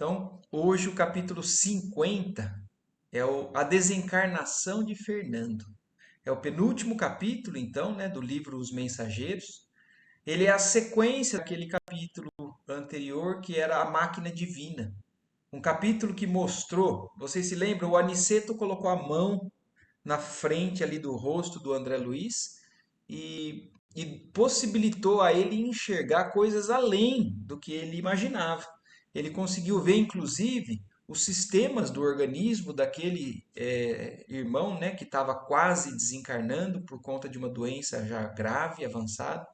Então, hoje o capítulo 50 é a desencarnação de Fernando. É o penúltimo capítulo, então, né, do livro Os Mensageiros. Ele é a sequência daquele capítulo anterior, que era a máquina divina. Um capítulo que mostrou, vocês se lembram, o Aniceto colocou a mão na frente ali do rosto do André Luiz e possibilitou a ele enxergar coisas além do que ele imaginava. Ele conseguiu ver, inclusive, os sistemas do organismo daquele irmão, né, que estava quase desencarnando por conta de uma doença já grave, avançada.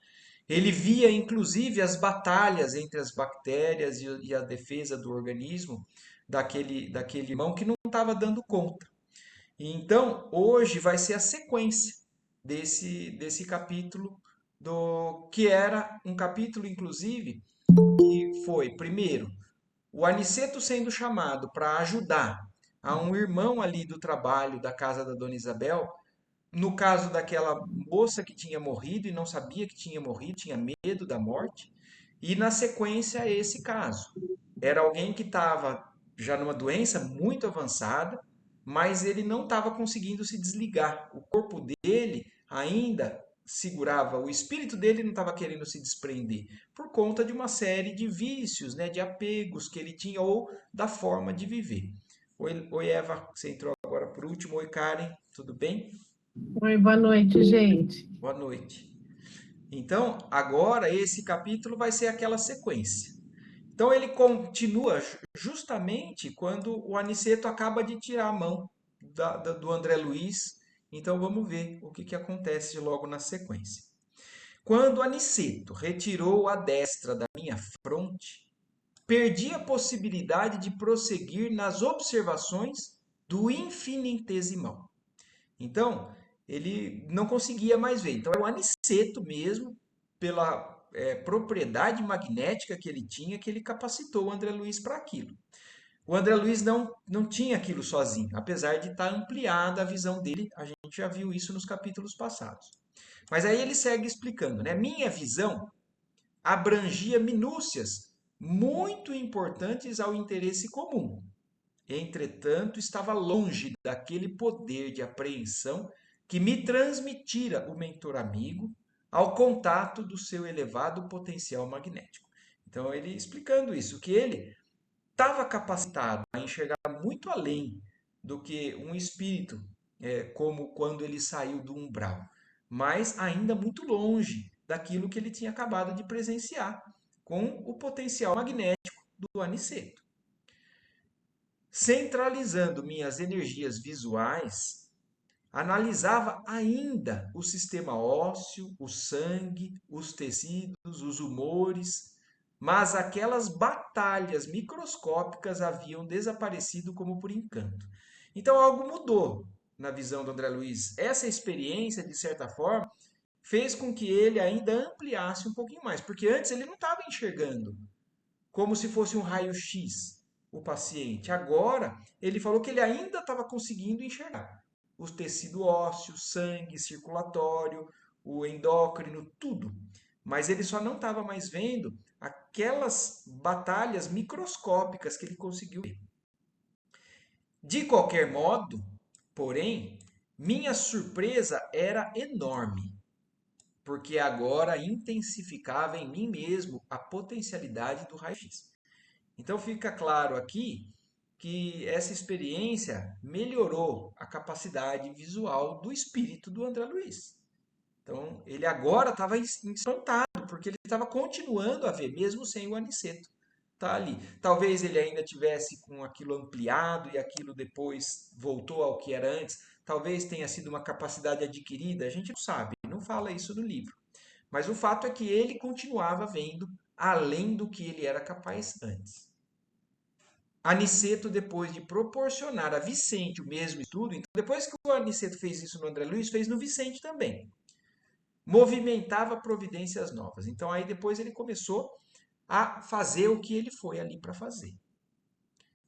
Ele via, inclusive, as batalhas entre as bactérias e a defesa do organismo daquele irmão que não estava dando conta. Então, hoje vai ser a sequência desse capítulo, que era um capítulo, inclusive, que foi, primeiro, o Aniceto sendo chamado para ajudar a um irmão ali do trabalho da casa da Dona Isabel, no caso daquela moça que tinha morrido e não sabia que tinha morrido, tinha medo da morte, e na sequência esse caso. Era alguém que estava já numa doença muito avançada, mas ele não estava conseguindo se desligar. O corpo dele ainda segurava, o espírito dele não estava querendo se desprender, por conta de uma série de vícios, né, de apegos que ele tinha ou da forma de viver. Oi, Eva, você entrou agora por último. Oi, Karen, tudo bem? Oi, boa noite, gente. Boa noite. Então, agora esse capítulo vai ser aquela sequência. Então ele continua justamente quando o Aniceto acaba de tirar a mão do André Luiz. Então vamos ver o que acontece logo na sequência. Quando Aniceto retirou a destra da minha fronte, perdi a possibilidade de prosseguir nas observações do infinitesimal. Então, ele não conseguia mais ver. Então, é o aniceto mesmo, pela propriedade magnética que ele tinha, que ele capacitou o André Luiz para aquilo. O André Luiz não tinha aquilo sozinho, apesar de estar ampliada a visão dele, a gente já viu isso nos capítulos passados. Mas aí ele segue explicando, né? Minha visão abrangia minúcias muito importantes ao interesse comum. Entretanto, estava longe daquele poder de apreensão que me transmitira o mentor amigo ao contato do seu elevado potencial magnético. Então, ele explicando isso, que ele estava capacitado a enxergar muito além do que um espírito, como quando ele saiu do umbral, mas ainda muito longe daquilo que ele tinha acabado de presenciar com o potencial magnético do aniceto. Centralizando minhas energias visuais, analisava ainda o sistema ósseo, o sangue, os tecidos, os humores, mas aquelas batalhas microscópicas haviam desaparecido como por encanto. Então algo mudou na visão do André Luiz. Essa experiência, de certa forma, fez com que ele ainda ampliasse um pouquinho mais, porque antes ele não estava enxergando como se fosse um raio-x o paciente. Agora, ele falou que ele ainda estava conseguindo enxergar o tecido ósseo, sangue, circulatório, o endócrino, tudo. Mas ele só não estava mais vendo aquelas batalhas microscópicas que ele conseguiu ver. De qualquer modo, porém, minha surpresa era enorme, porque agora intensificava em mim mesmo a potencialidade do raio-x. Então fica claro aqui que essa experiência melhorou a capacidade visual do espírito do André Luiz. Então ele agora estava espantado, porque ele estava continuando a ver, mesmo sem o aniceto. Tá ali. Talvez ele ainda tivesse com aquilo ampliado e aquilo depois voltou ao que era antes. Talvez tenha sido uma capacidade adquirida, a gente não sabe, não fala isso no livro. Mas o fato é que ele continuava vendo além do que ele era capaz antes. Aniceto, depois de proporcionar a Vicente o mesmo estudo, então depois que o Aniceto fez isso no André Luiz, fez no Vicente também. Movimentava providências novas. Então aí depois ele começou a fazer o que ele foi ali para fazer.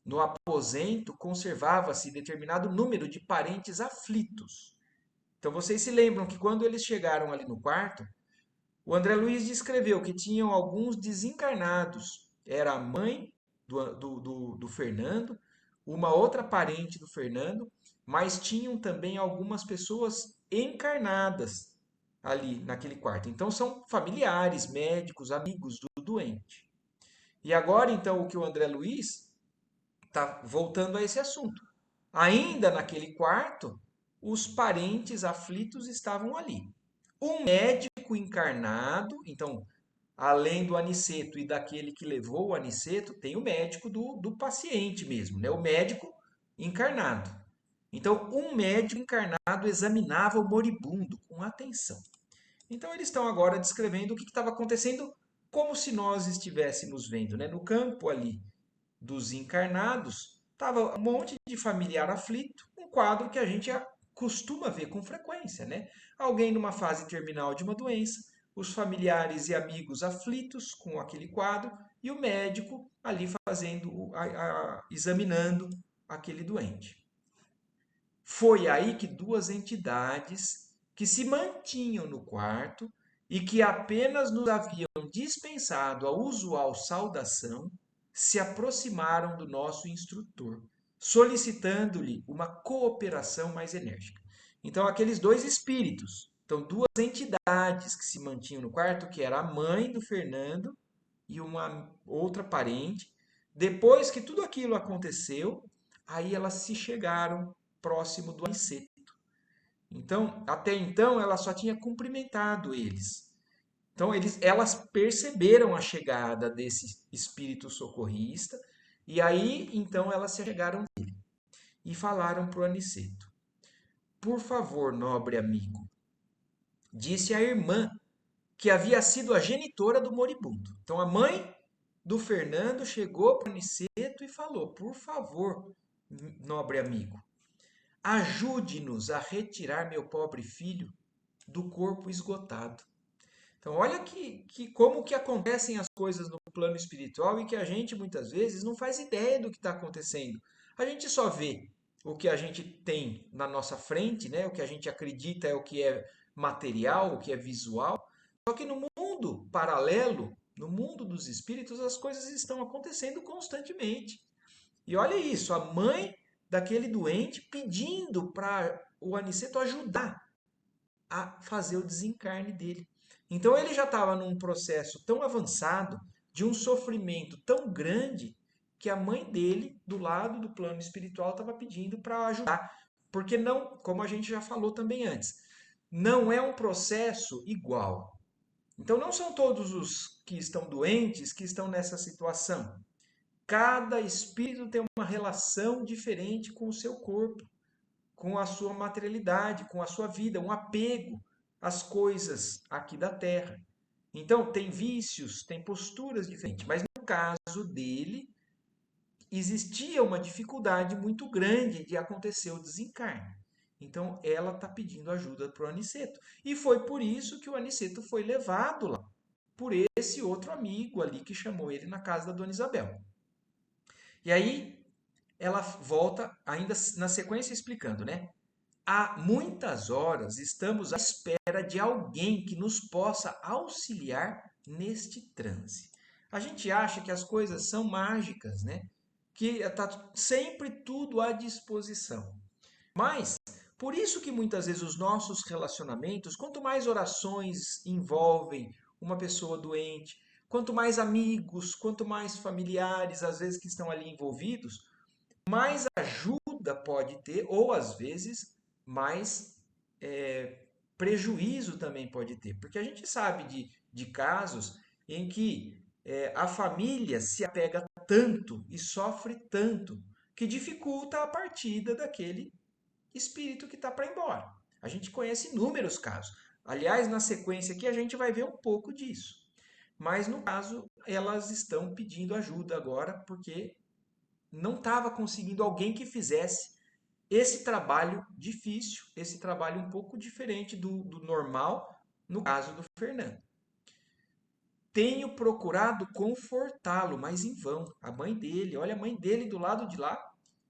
No aposento conservava-se determinado número de parentes aflitos. Então vocês se lembram que quando eles chegaram ali no quarto, o André Luiz descreveu que tinham alguns desencarnados. Era a mãe do Fernando, uma outra parente do Fernando, mas tinham também algumas pessoas encarnadas ali naquele quarto. Então são familiares, médicos, amigos do doente. E agora, então, o que o André Luiz está voltando a esse assunto. Ainda naquele quarto, os parentes aflitos estavam ali. Um médico encarnado, então, além do aniceto e daquele que levou o aniceto, tem o médico do paciente mesmo, né? O médico encarnado. Então, um médico encarnado examinava o moribundo com atenção. Então, eles estão agora descrevendo o que estava acontecendo como se nós estivéssemos vendo, né? No campo ali dos encarnados, estava um monte de familiar aflito, um quadro que a gente costuma ver com frequência, né? Alguém numa fase terminal de uma doença, os familiares e amigos aflitos com aquele quadro e o médico ali fazendo, examinando aquele doente. Foi aí que duas entidades que se mantinham no quarto e que apenas nos haviam dispensado a usual saudação, se aproximaram do nosso instrutor, solicitando-lhe uma cooperação mais enérgica. Então, aqueles dois espíritos, então duas entidades que se mantinham no quarto, que era a mãe do Fernando e uma outra parente, depois que tudo aquilo aconteceu, aí elas se chegaram próximo do aniceto. Então, até então, ela só tinha cumprimentado eles. Então, elas perceberam a chegada desse espírito socorrista, e aí, então, elas se chegaram dele e falaram para o Aniceto: Por favor, nobre amigo, disse a irmã que havia sido a genitora do moribundo. Então, a mãe do Fernando chegou para o Aniceto e falou: Por favor, nobre amigo, ajude-nos a retirar meu pobre filho do corpo esgotado. Então, olha como que acontecem as coisas no plano espiritual e que a gente muitas vezes não faz ideia do que está acontecendo. A gente só vê o que a gente tem na nossa frente, né? O que a gente acredita é o que é material, o que é visual. Só que no mundo paralelo, no mundo dos espíritos, as coisas estão acontecendo constantemente. E olha isso, a mãe daquele doente pedindo para o Aniceto ajudar a fazer o desencarne dele. Então ele já estava num processo tão avançado, de um sofrimento tão grande, que a mãe dele, do lado do plano espiritual, estava pedindo para ajudar. Porque não, como a gente já falou também antes, não é um processo igual. Então não são todos os que estão doentes que estão nessa situação. Cada espírito tem uma relação diferente com o seu corpo, com a sua materialidade, com a sua vida, um apego às coisas aqui da terra. Então, tem vícios, tem posturas diferentes, mas no caso dele, existia uma dificuldade muito grande de acontecer o desencarne. Então, ela está pedindo ajuda para o Aniceto. E foi por isso que o Aniceto foi levado lá, por esse outro amigo ali que chamou ele na casa da Dona Isabel. E aí, ela volta, ainda na sequência, explicando, né? Há muitas horas estamos à espera de alguém que nos possa auxiliar neste transe. A gente acha que as coisas são mágicas, né? Que está sempre tudo à disposição. Mas, por isso que muitas vezes os nossos relacionamentos, quanto mais orações envolvem uma pessoa doente, quanto mais amigos, quanto mais familiares, às vezes que estão ali envolvidos, mais ajuda pode ter, ou às vezes mais prejuízo também pode ter. Porque a gente sabe de casos em que a família se apega tanto e sofre tanto que dificulta a partida daquele espírito que está para ir embora. A gente conhece inúmeros casos. Aliás, na sequência aqui a gente vai ver um pouco disso. Mas no caso, elas estão pedindo ajuda agora porque não estava conseguindo alguém que fizesse esse trabalho difícil, esse trabalho um pouco diferente do normal, no caso do Fernando. Tenho procurado confortá-lo, mas em vão. A mãe dele, olha a mãe dele do lado de lá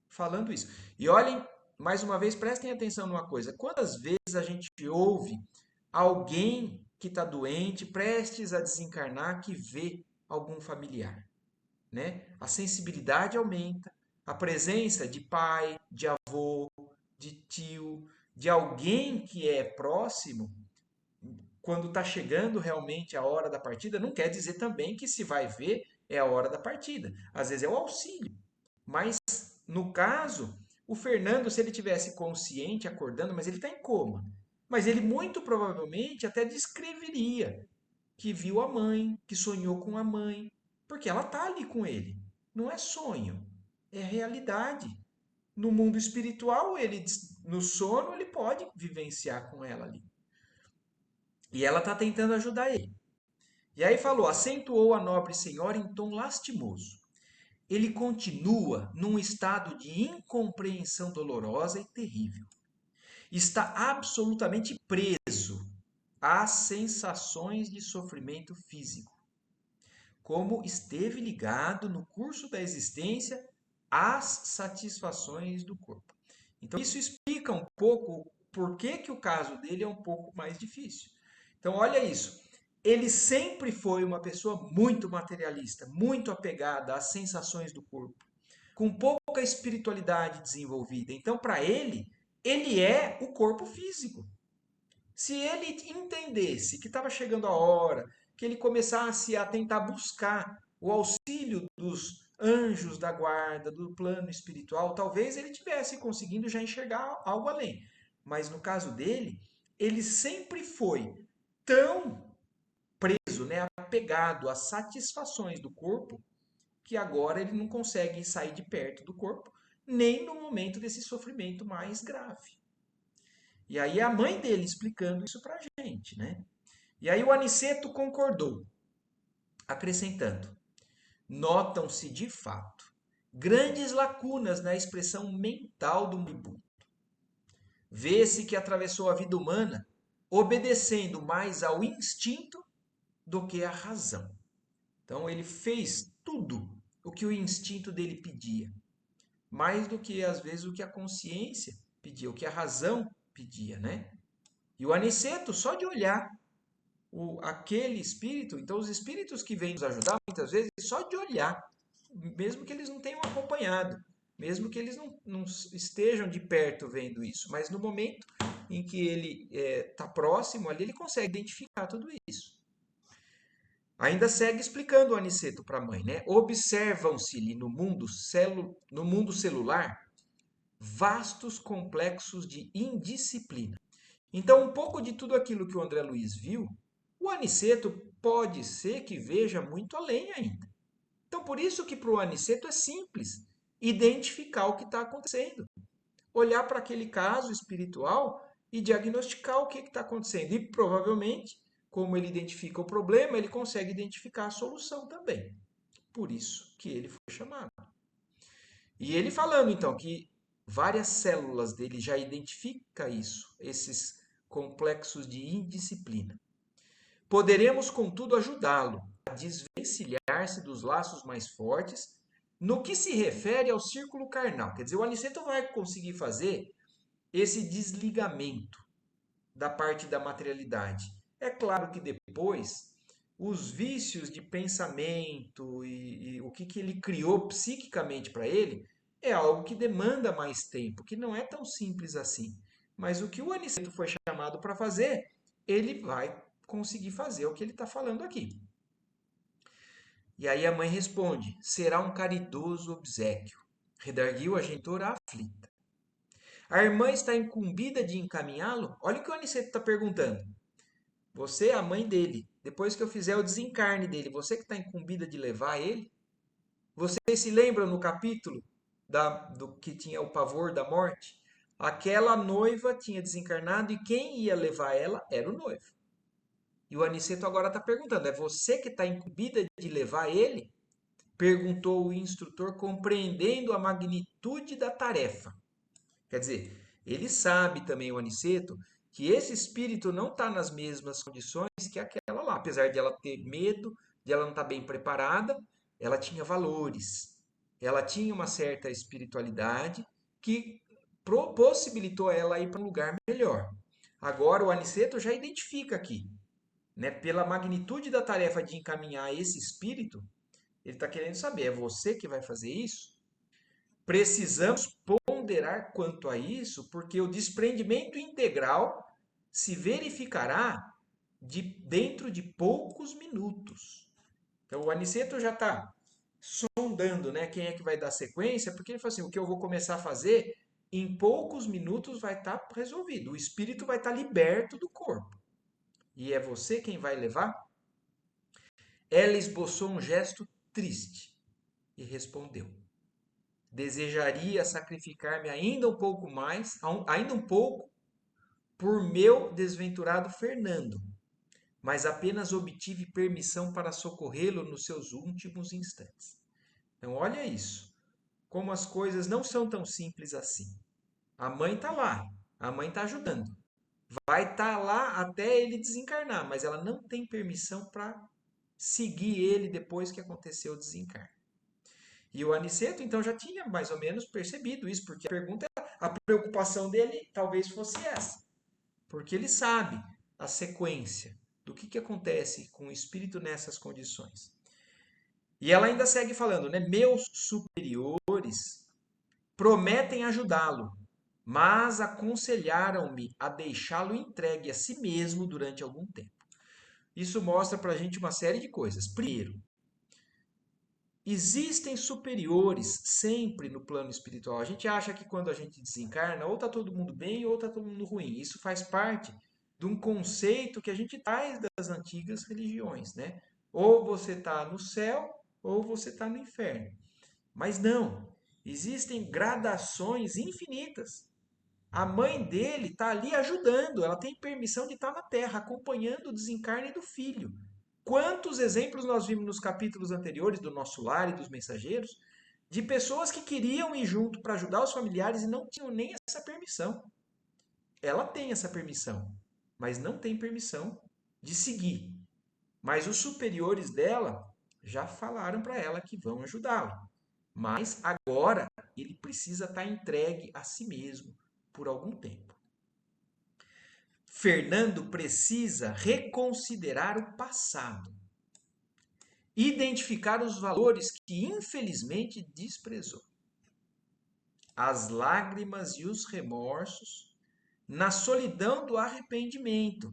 falando isso. E olhem, mais uma vez, prestem atenção numa coisa. Quantas vezes a gente ouve alguém que está doente, prestes a desencarnar, que vê algum familiar? né? A sensibilidade aumenta, a presença de pai, de avô, de tio, de alguém que é próximo, quando está chegando realmente a hora da partida, não quer dizer também que se vai ver é a hora da partida. Às vezes é o auxílio. Mas no caso, o Fernando, se ele tivesse consciente, acordando, mas ele está em coma. Mas ele muito provavelmente até descreveria que viu a mãe, que sonhou com a mãe, porque ela está ali com ele. Não é sonho, é realidade. No mundo espiritual, ele no sono, ele pode vivenciar com ela ali. E ela está tentando ajudar ele. E aí falou, acentuou a nobre senhora em tom lastimoso. Ele continua num estado de incompreensão dolorosa e terrível. Está absolutamente preso às sensações de sofrimento físico, como esteve ligado no curso da existência às satisfações do corpo. Então, isso explica um pouco por que o caso dele é um pouco mais difícil. Então, olha isso. Ele sempre foi uma pessoa muito materialista, muito apegada às sensações do corpo, com pouca espiritualidade desenvolvida. Então, para ele é o corpo físico. Se ele entendesse que estava chegando a hora, que ele começasse a tentar buscar o auxílio dos anjos da guarda, do plano espiritual, talvez ele tivesse conseguindo já enxergar algo além. Mas no caso dele, ele sempre foi tão preso, né, apegado às satisfações do corpo, que agora ele não consegue sair de perto do corpo, nem no momento desse sofrimento mais grave. E aí a mãe dele explicando isso pra gente, né? E aí o Aniceto concordou, acrescentando: notam-se de fato grandes lacunas na expressão mental do moribundo. Vê-se que atravessou a vida humana obedecendo mais ao instinto do que à razão. Então ele fez tudo o que o instinto dele pedia, mais do que às vezes o que a consciência pedia, o que a razão pedia, né? E o Aniceto, só de olhar aquele espírito, então os espíritos que vêm nos ajudar, muitas vezes, só de olhar, mesmo que eles não tenham acompanhado, mesmo que eles não estejam de perto vendo isso, mas no momento em que ele está próximo ali, ele consegue identificar tudo isso. Ainda segue explicando o Aniceto para a mãe, né? Observam-se-lhe no mundo celular vastos complexos de indisciplina. Então, um pouco de tudo aquilo que o André Luiz viu, o Aniceto pode ser que veja muito além ainda. Então, por isso que para o Aniceto é simples identificar o que está acontecendo. Olhar para aquele caso espiritual e diagnosticar o que está acontecendo. E provavelmente, como ele identifica o problema, ele consegue identificar a solução também. Por isso que ele foi chamado. E ele falando então que várias células dele já identifica isso, esses complexos de indisciplina. Poderemos, contudo, ajudá-lo a desvencilhar-se dos laços mais fortes no que se refere ao círculo carnal. Quer dizer, o Aniceto vai conseguir fazer esse desligamento da parte da materialidade. É claro que depois os vícios de pensamento e o que ele criou psiquicamente para ele é algo que demanda mais tempo, que não é tão simples assim. Mas o que o Aniceto foi chamado para fazer, ele vai conseguir fazer o que ele está falando aqui. E aí a mãe responde: será um caridoso obséquio. Redarguiu a gentora aflita. A irmã está incumbida de encaminhá-lo? Olha o que o Aniceto está perguntando. Você é a mãe dele. Depois que eu fizer o desencarne dele, você que está incumbida de levar ele? Vocês se lembram no capítulo do que tinha o pavor da morte? Aquela noiva tinha desencarnado e quem ia levar ela era o noivo. E o Aniceto agora está perguntando: é você que está incumbida de levar ele? Perguntou o instrutor, compreendendo a magnitude da tarefa. Quer dizer, ele sabe também, o Aniceto, que esse espírito não está nas mesmas condições que aquela lá. Apesar de ela ter medo, de ela não estar bem preparada, ela tinha valores. Ela tinha uma certa espiritualidade que possibilitou ela ir para um lugar melhor. Agora, o Aniceto já identifica aqui, né, pela magnitude da tarefa de encaminhar esse espírito, Ele está querendo saber, é você que vai fazer isso? Precisamos ponderar quanto a isso, porque o desprendimento integral se verificará dentro de poucos minutos. Então, o Aniceto já está sondando, né, quem é que vai dar sequência, porque ele fala assim, o que eu vou começar a fazer, em poucos minutos vai estar resolvido. O espírito vai estar liberto do corpo. E é você quem vai levar? Ela esboçou um gesto triste e respondeu: desejaria sacrificar-me ainda um pouco mais, ainda um pouco, por meu desventurado Fernando, mas apenas obtive permissão para socorrê-lo nos seus últimos instantes. Então, olha isso. Como as coisas não são tão simples assim. A mãe está lá, a mãe está ajudando. Vai estar lá até ele desencarnar, mas ela não tem permissão para seguir ele depois que aconteceu o desencarne. E o Aniceto, então, já tinha mais ou menos percebido isso, porque a preocupação dele talvez fosse essa. Porque ele sabe a sequência do que acontece com o espírito nessas condições. E ela ainda segue falando, né? Meus superiores prometem ajudá-lo, mas aconselharam-me a deixá-lo entregue a si mesmo durante algum tempo. Isso mostra para a gente uma série de coisas. Primeiro, existem superiores sempre no plano espiritual. A gente acha que quando a gente desencarna, ou está todo mundo bem ou está todo mundo ruim. Isso faz parte de um conceito que a gente traz das antigas religiões, né? Ou você está no céu ou você está no inferno. Mas não, existem gradações infinitas. A mãe dele está ali ajudando, ela tem permissão de estar na Terra, acompanhando o desencarne do filho. Quantos exemplos nós vimos nos capítulos anteriores do Nosso Lar e dos Mensageiros, de pessoas que queriam ir junto para ajudar os familiares e não tinham nem essa permissão. Ela tem essa permissão, mas não tem permissão de seguir. Mas os superiores dela já falaram para ela que vão ajudá-la. Mas agora ele precisa estar entregue a si mesmo por algum tempo. Fernando precisa reconsiderar o passado, identificar os valores que infelizmente desprezou. As lágrimas e os remorsos, na solidão do arrependimento,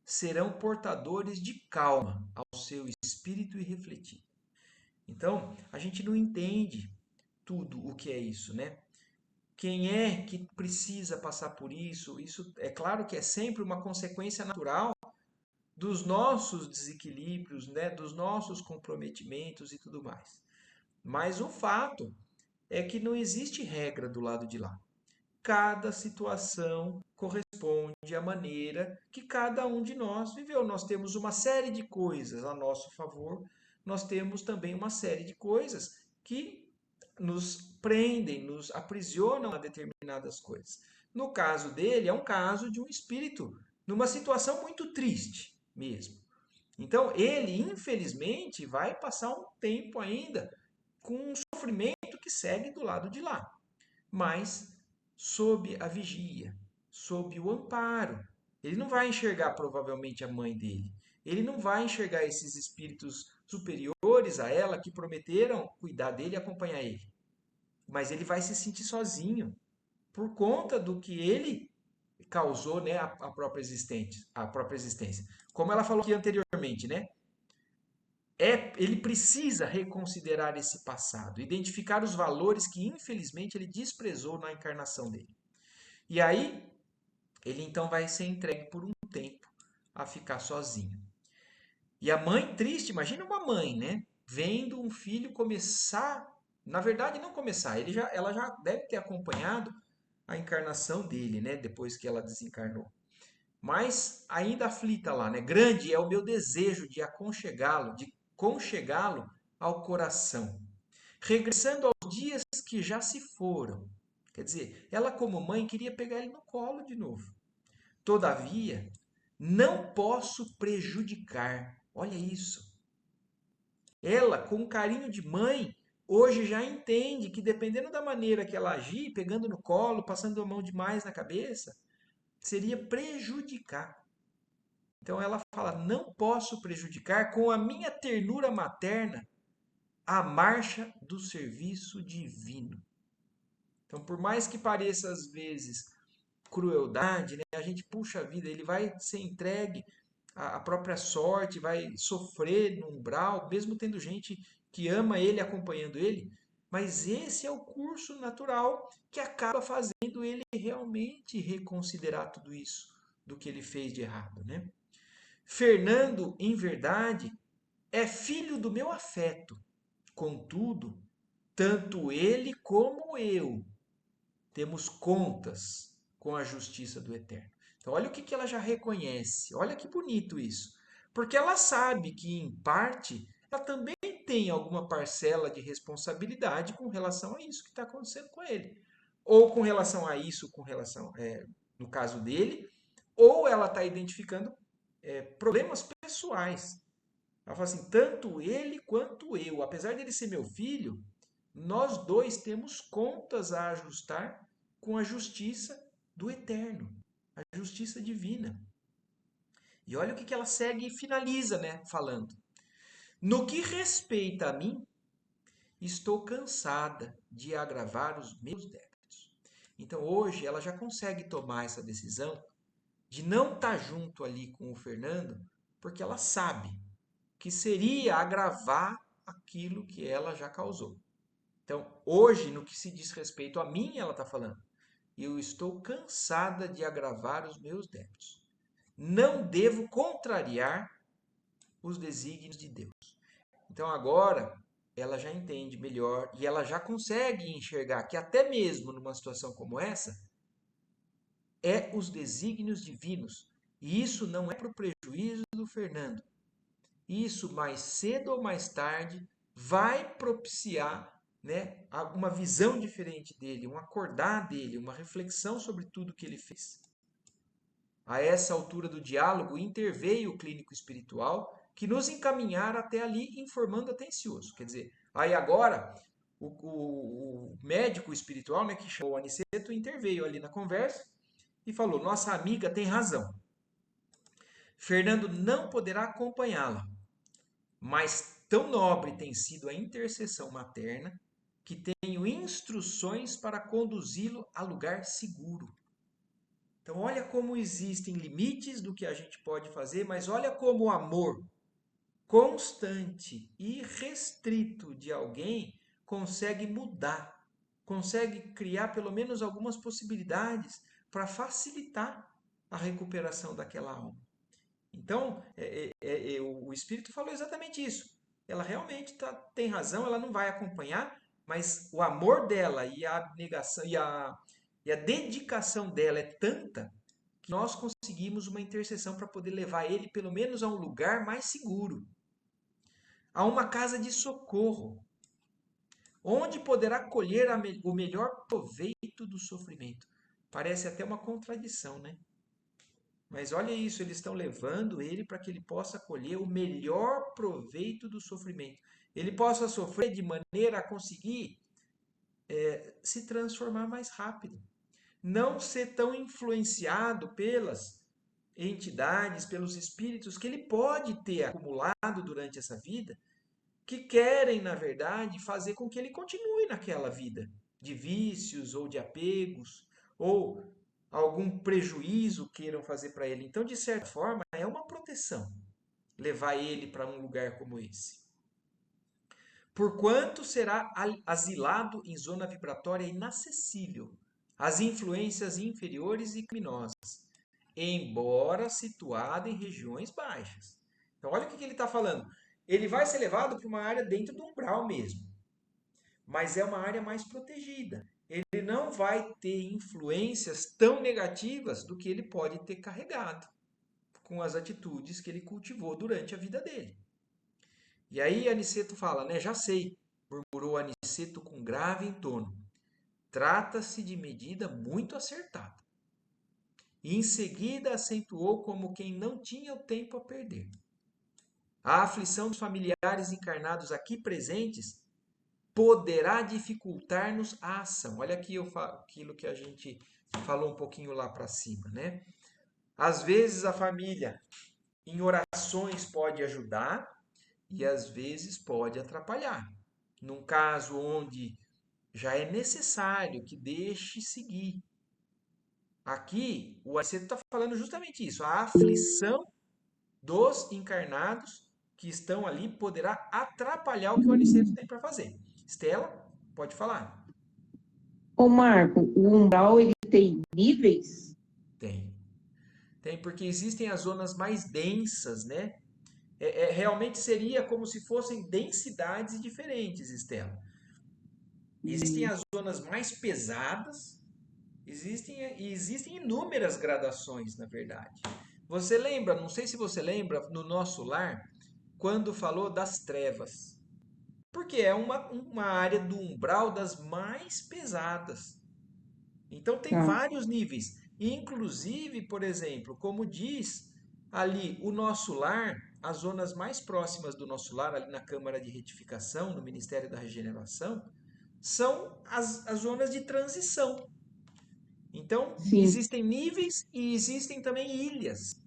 serão portadores de calma ao seu espírito irrefletido. Então, a gente não entende tudo o que é isso, né? Quem é que precisa passar por isso? Isso é claro que é sempre uma consequência natural dos nossos desequilíbrios, né, dos nossos comprometimentos e tudo mais. Mas o fato é que não existe regra do lado de lá. Cada situação corresponde à maneira que cada um de nós viveu. Nós temos uma série de coisas a nosso favor, nós temos também uma série de coisas que nos prendem, nos aprisionam a determinadas coisas. No caso dele, é um caso de um espírito numa situação muito triste mesmo. Então, ele, infelizmente, vai passar um tempo ainda com um sofrimento que segue do lado de lá, mas sob a vigia, sob o amparo. Ele não vai enxergar provavelmente a mãe dele. Ele não vai enxergar esses espíritos superiores a ela que prometeram cuidar dele e acompanhar ele. Mas ele vai se sentir sozinho por conta do que ele causou, né, a própria existência. Como ela falou aqui anteriormente, né? Ele precisa reconsiderar esse passado, identificar os valores que infelizmente ele desprezou na encarnação dele. E aí, ele então vai ser entregue por um tempo a ficar sozinho. E a mãe triste, imagina uma mãe, né? Vendo um filho começar, na verdade não começar, ela já deve ter acompanhado a encarnação dele, né? Depois que ela desencarnou. Mas ainda aflita lá, né? Grande é o meu desejo de aconchegá-lo, de conchegá-lo ao coração, regressando aos dias que já se foram. Quer dizer, ela como mãe queria pegar ele no colo de novo. Todavia, não posso prejudicar. Olha isso. Ela, com carinho de mãe, hoje já entende que dependendo da maneira que ela agir, pegando no colo, passando a mão demais na cabeça, seria prejudicar. Então ela fala: não posso prejudicar com a minha ternura materna a marcha do serviço divino. Então, por mais que pareça às vezes crueldade, né? A gente puxa a vida, ele vai ser entregue à própria sorte, vai sofrer no umbral, mesmo tendo gente que ama ele, acompanhando ele, mas esse é o curso natural que acaba fazendo ele realmente reconsiderar tudo isso do que ele fez de errado, né? Fernando, em verdade, é filho do meu afeto. Contudo, tanto ele como eu temos contas com a justiça do Eterno. Então, olha o que ela já reconhece. Olha que bonito isso. Porque ela sabe que, em parte, ela também tem alguma parcela de responsabilidade com relação a isso que está acontecendo com ele. Ou com relação a isso, no caso dele, ou ela está identificando problemas pessoais. Ela fala assim: tanto ele quanto eu, apesar dele ser meu filho, nós dois temos contas a ajustar com a justiça do Eterno, a justiça divina. E olha o que ela segue e finaliza, né, falando. No que respeita a mim, estou cansada de agravar os meus débitos. Então hoje ela já consegue tomar essa decisão de não estar junto ali com o Fernando, porque ela sabe que seria agravar aquilo que ela já causou. Então, hoje, no que se diz respeito a mim, ela está falando, eu estou cansada de agravar os meus débitos. Não devo contrariar os desígnios de Deus. Então, agora, ela já entende melhor e ela já consegue enxergar que até mesmo numa situação como essa, é os desígnios divinos. E isso não é para o prejuízo do Fernando. Isso, mais cedo ou mais tarde, vai propiciar, né, uma visão diferente dele, um acordar dele, uma reflexão sobre tudo que ele fez. A essa altura do diálogo, interveio o clínico espiritual que nos encaminhara até ali informando atencioso. Quer dizer, aí agora o médico espiritual, né, que chamou o Aniceto, interveio ali na conversa e falou: nossa amiga tem razão. Fernando não poderá acompanhá-la, mas tão nobre tem sido a intercessão materna que tenho instruções para conduzi-lo a lugar seguro. Então, olha como existem limites do que a gente pode fazer, mas olha como o amor constante e restrito de alguém consegue mudar, consegue criar pelo menos algumas possibilidades para facilitar a recuperação daquela alma. Então, o Espírito falou exatamente isso. Ela realmente tem razão, ela não vai acompanhar, mas o amor dela e a abnegação e a dedicação dela é tanta que nós conseguimos uma intercessão para poder levar ele pelo menos a um lugar mais seguro, a uma casa de socorro, onde poderá colher o melhor proveito do sofrimento. Parece até uma contradição, né? Mas olha isso, eles estão levando ele para que ele possa colher o melhor proveito do sofrimento. Ele possa sofrer de maneira a conseguir se transformar mais rápido. Não ser tão influenciado pelas entidades, pelos espíritos que ele pode ter acumulado durante essa vida, que querem, na verdade, fazer com que ele continue naquela vida de vícios ou de apegos, ou algum prejuízo queiram fazer para ele. Então, de certa forma, é uma proteção levar ele para um lugar como esse. Porquanto será asilado em zona vibratória inacessível às influências inferiores e criminosas, embora situado em regiões baixas. Então, olha o que ele está falando. Ele vai ser levado para uma área dentro do umbral mesmo, mas é uma área mais protegida. Ele não vai ter influências tão negativas do que ele pode ter carregado com as atitudes que ele cultivou durante a vida dele. E aí Aniceto fala, né? Já sei, murmurou Aniceto com grave entono. Trata-se de medida muito acertada. E em seguida acentuou como quem não tinha o tempo a perder. A aflição dos familiares encarnados aqui presentes poderá dificultar-nos a ação. Olha aqui aquilo que a gente falou um pouquinho lá para cima, né? Às vezes a família em orações pode ajudar e às vezes pode atrapalhar. num caso onde já é necessário que deixe seguir. Aqui, o Aniceto está falando justamente isso. A aflição dos encarnados que estão ali poderá atrapalhar o que o Aniceto tem para fazer. Estela, pode falar. Ô Marco, o umbral ele tem níveis? Tem. Tem, porque existem as zonas mais densas, né? Realmente seria como se fossem densidades diferentes, Estela. Existem Hum, as zonas mais pesadas, existem inúmeras gradações, na verdade. Você lembra, não sei se você lembra, no nosso lar, quando falou das trevas. Porque é uma área do umbral das mais pesadas. Então tem tá. vários níveis. Inclusive, por exemplo, como diz ali o nosso lar, as zonas mais próximas do nosso lar, ali na Câmara de Retificação, no Ministério da Regeneração, são as zonas de transição. Então, Sim, existem níveis e existem também ilhas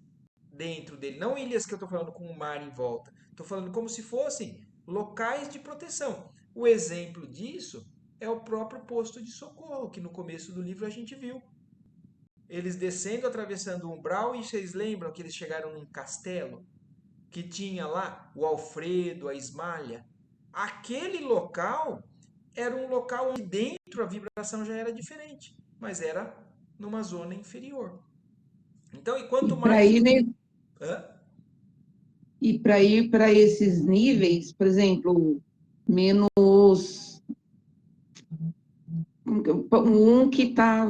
dentro dele. Não ilhas que eu estou falando com o mar em volta. Estou falando como se fossem locais de proteção. O exemplo disso é o próprio posto de socorro, que no começo do livro a gente viu. Eles descendo, atravessando o umbral, e vocês lembram que eles chegaram num castelo que tinha lá o Alfredo, a Ismalha. Aquele local era um local onde dentro a vibração já era diferente, mas era numa zona inferior. Então, e e quanto para mais. ir, né, Hã? e para ir para esses níveis, por exemplo, menos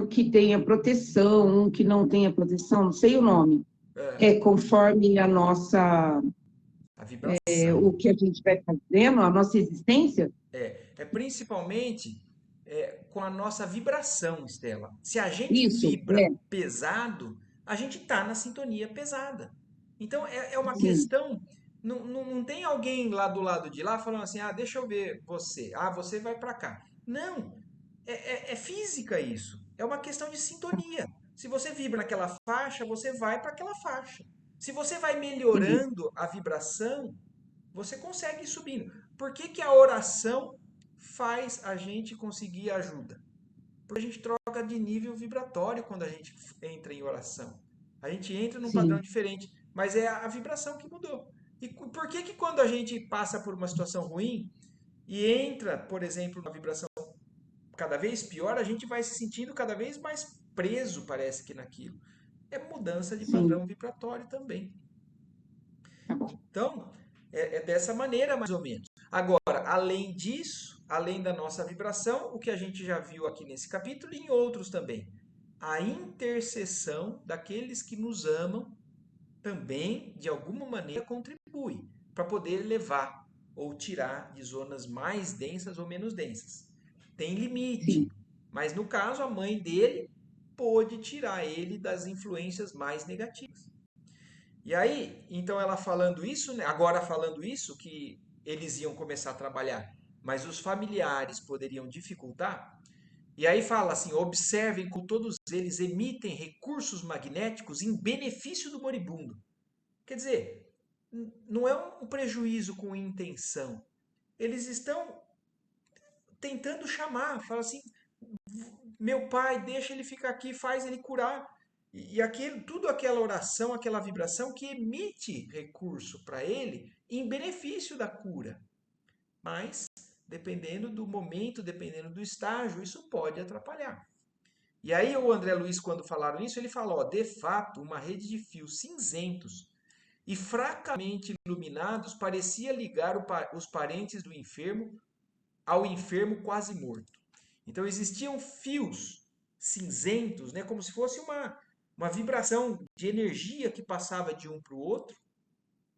que tenha proteção, um que não tenha proteção, não sei o nome. É, É conforme a nossa, a vibração. o que a gente vai fazendo, a nossa existência? É principalmente com a nossa vibração, Estela. Se a gente Isso, vibra pesado, a gente está na sintonia pesada. Então é uma sim, questão. Não tem alguém lá do lado de lá falando assim: ah, deixa eu ver você. Ah, você vai para cá. Não. É física isso. É uma questão de sintonia. Se você vibra naquela faixa, você vai para aquela faixa. Se você vai sim, melhorando a vibração, você consegue ir subindo. Por que, que a oração faz a gente conseguir ajuda? Porque a gente troca de nível vibratório quando a gente entra em oração. A gente entra num padrão sim, diferente, mas é a vibração que mudou. E por que que quando a gente passa por uma situação ruim e entra, por exemplo, numa vibração cada vez pior, a gente vai se sentindo cada vez mais preso, parece que naquilo? É mudança de sim, padrão vibratório também. tá bom. Então, é dessa maneira mais ou menos. Agora, além disso, além da nossa vibração, o que a gente já viu aqui nesse capítulo e em outros também, a intercessão daqueles que nos amam também, de alguma maneira, contribui para poder levar ou tirar de zonas mais densas ou menos densas. Tem limite, Sim, mas no caso, a mãe dele pôde tirar ele das influências mais negativas. E aí, então ela falando isso, né, agora falando isso, que eles iam começar a trabalhar, mas os familiares poderiam dificultar. E aí fala assim: observem que todos eles emitem recursos magnéticos em benefício do moribundo. Quer dizer, não é um prejuízo com intenção. Eles estão tentando chamar, fala assim: meu pai, deixa ele ficar aqui, faz ele curar. E aquele, tudo aquela oração, aquela vibração que emite recurso para ele em benefício da cura. Mas, dependendo do momento, dependendo do estágio, isso pode atrapalhar. E aí o André Luiz, quando falaram isso, ele falou, ó, de fato, uma rede de fios cinzentos e fracamente iluminados parecia ligar os parentes do enfermo ao enfermo quase morto. Então existiam fios cinzentos, né, como se fosse uma vibração de energia que passava de um para o outro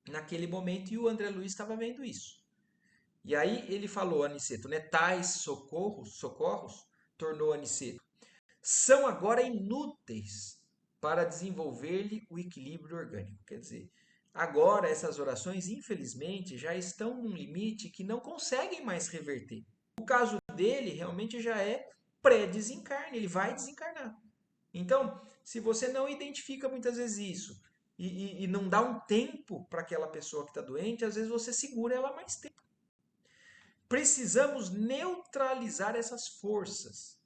naquele momento, e o André Luiz estava vendo isso. E aí ele falou, Aniceto, né, tais socorros, tornou Aniceto, são agora inúteis para desenvolver-lhe o equilíbrio orgânico. Quer dizer, agora essas orações, infelizmente, já estão num limite que não conseguem mais reverter. O caso dele realmente já é pré-desencarne, ele vai desencarnar. Então, se você não identifica muitas vezes isso e não dá um tempo para aquela pessoa que está doente, às vezes você segura ela mais tempo. precisamos neutralizar essas forças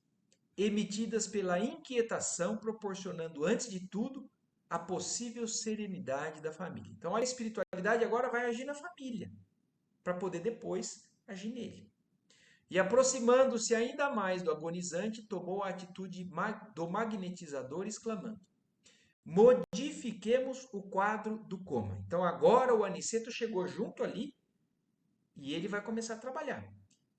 emitidas pela inquietação, proporcionando, antes de tudo, a possível serenidade da família. Então, olha, a espiritualidade agora vai agir na família, para poder depois agir nele. E aproximando-se ainda mais do agonizante, tomou a atitude do magnetizador, exclamando: modifiquemos o quadro do coma. Então agora o Aniceto chegou junto ali e ele vai começar a trabalhar.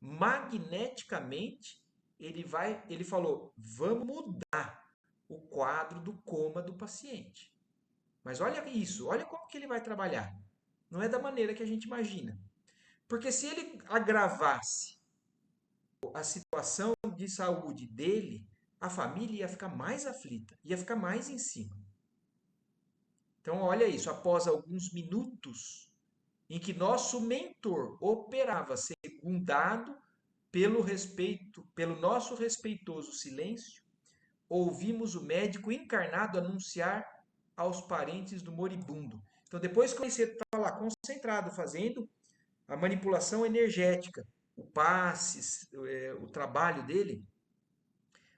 Magneticamente, ele falou: vamos mudar o quadro do coma do paciente. Mas olha isso, olha como que ele vai trabalhar. Não é da maneira que a gente imagina. Porque se ele agravasse a situação de saúde dele, a família ia ficar mais aflita, ia ficar mais em cima. Então, olha isso, após alguns minutos em que nosso mentor operava secundado pelo nosso respeitoso silêncio, ouvimos o médico encarnado anunciar aos parentes do moribundo. Então, depois que o Aniceto estava lá concentrado, fazendo a manipulação energética, o passe, o trabalho dele,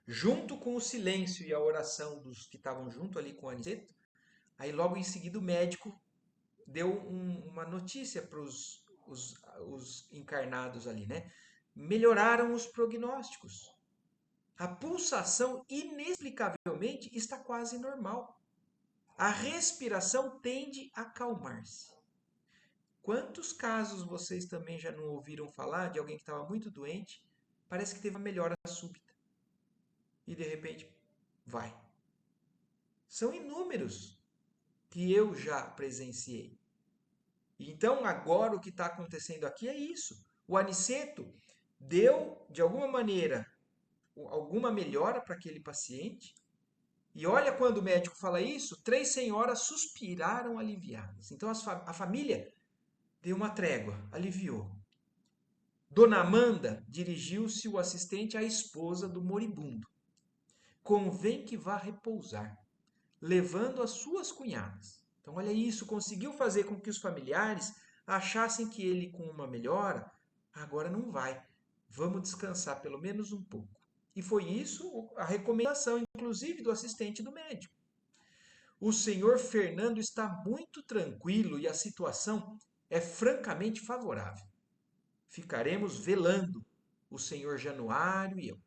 junto com o silêncio e a oração dos que estavam junto ali com o Aniceto, aí logo em seguida o médico deu uma notícia para os encarnados ali, né? Melhoraram os prognósticos. A pulsação, inexplicavelmente, está quase normal. A respiração tende a acalmar-se. Quantos casos vocês também já não ouviram falar de alguém que estava muito doente, parece que teve uma melhora súbita e de repente vai. São inúmeros que eu já presenciei. Então agora o que está acontecendo aqui é isso. O Aniceto deu, de alguma maneira, alguma melhora para aquele paciente. E olha, quando o médico fala isso, 3 senhoras suspiraram aliviadas. Então a família deu uma trégua, aliviou. Dona Amanda dirigiu-se o assistente à esposa do moribundo. Convém que vá repousar, levando as suas cunhadas. Então, olha isso, conseguiu fazer com que os familiares achassem que ele, com uma melhora, agora não vai. Vamos descansar pelo menos um pouco. E foi isso a recomendação, inclusive, do assistente do médico. O senhor Fernando está muito tranquilo e a situação é francamente favorável. Ficaremos velando, o senhor Januário e eu.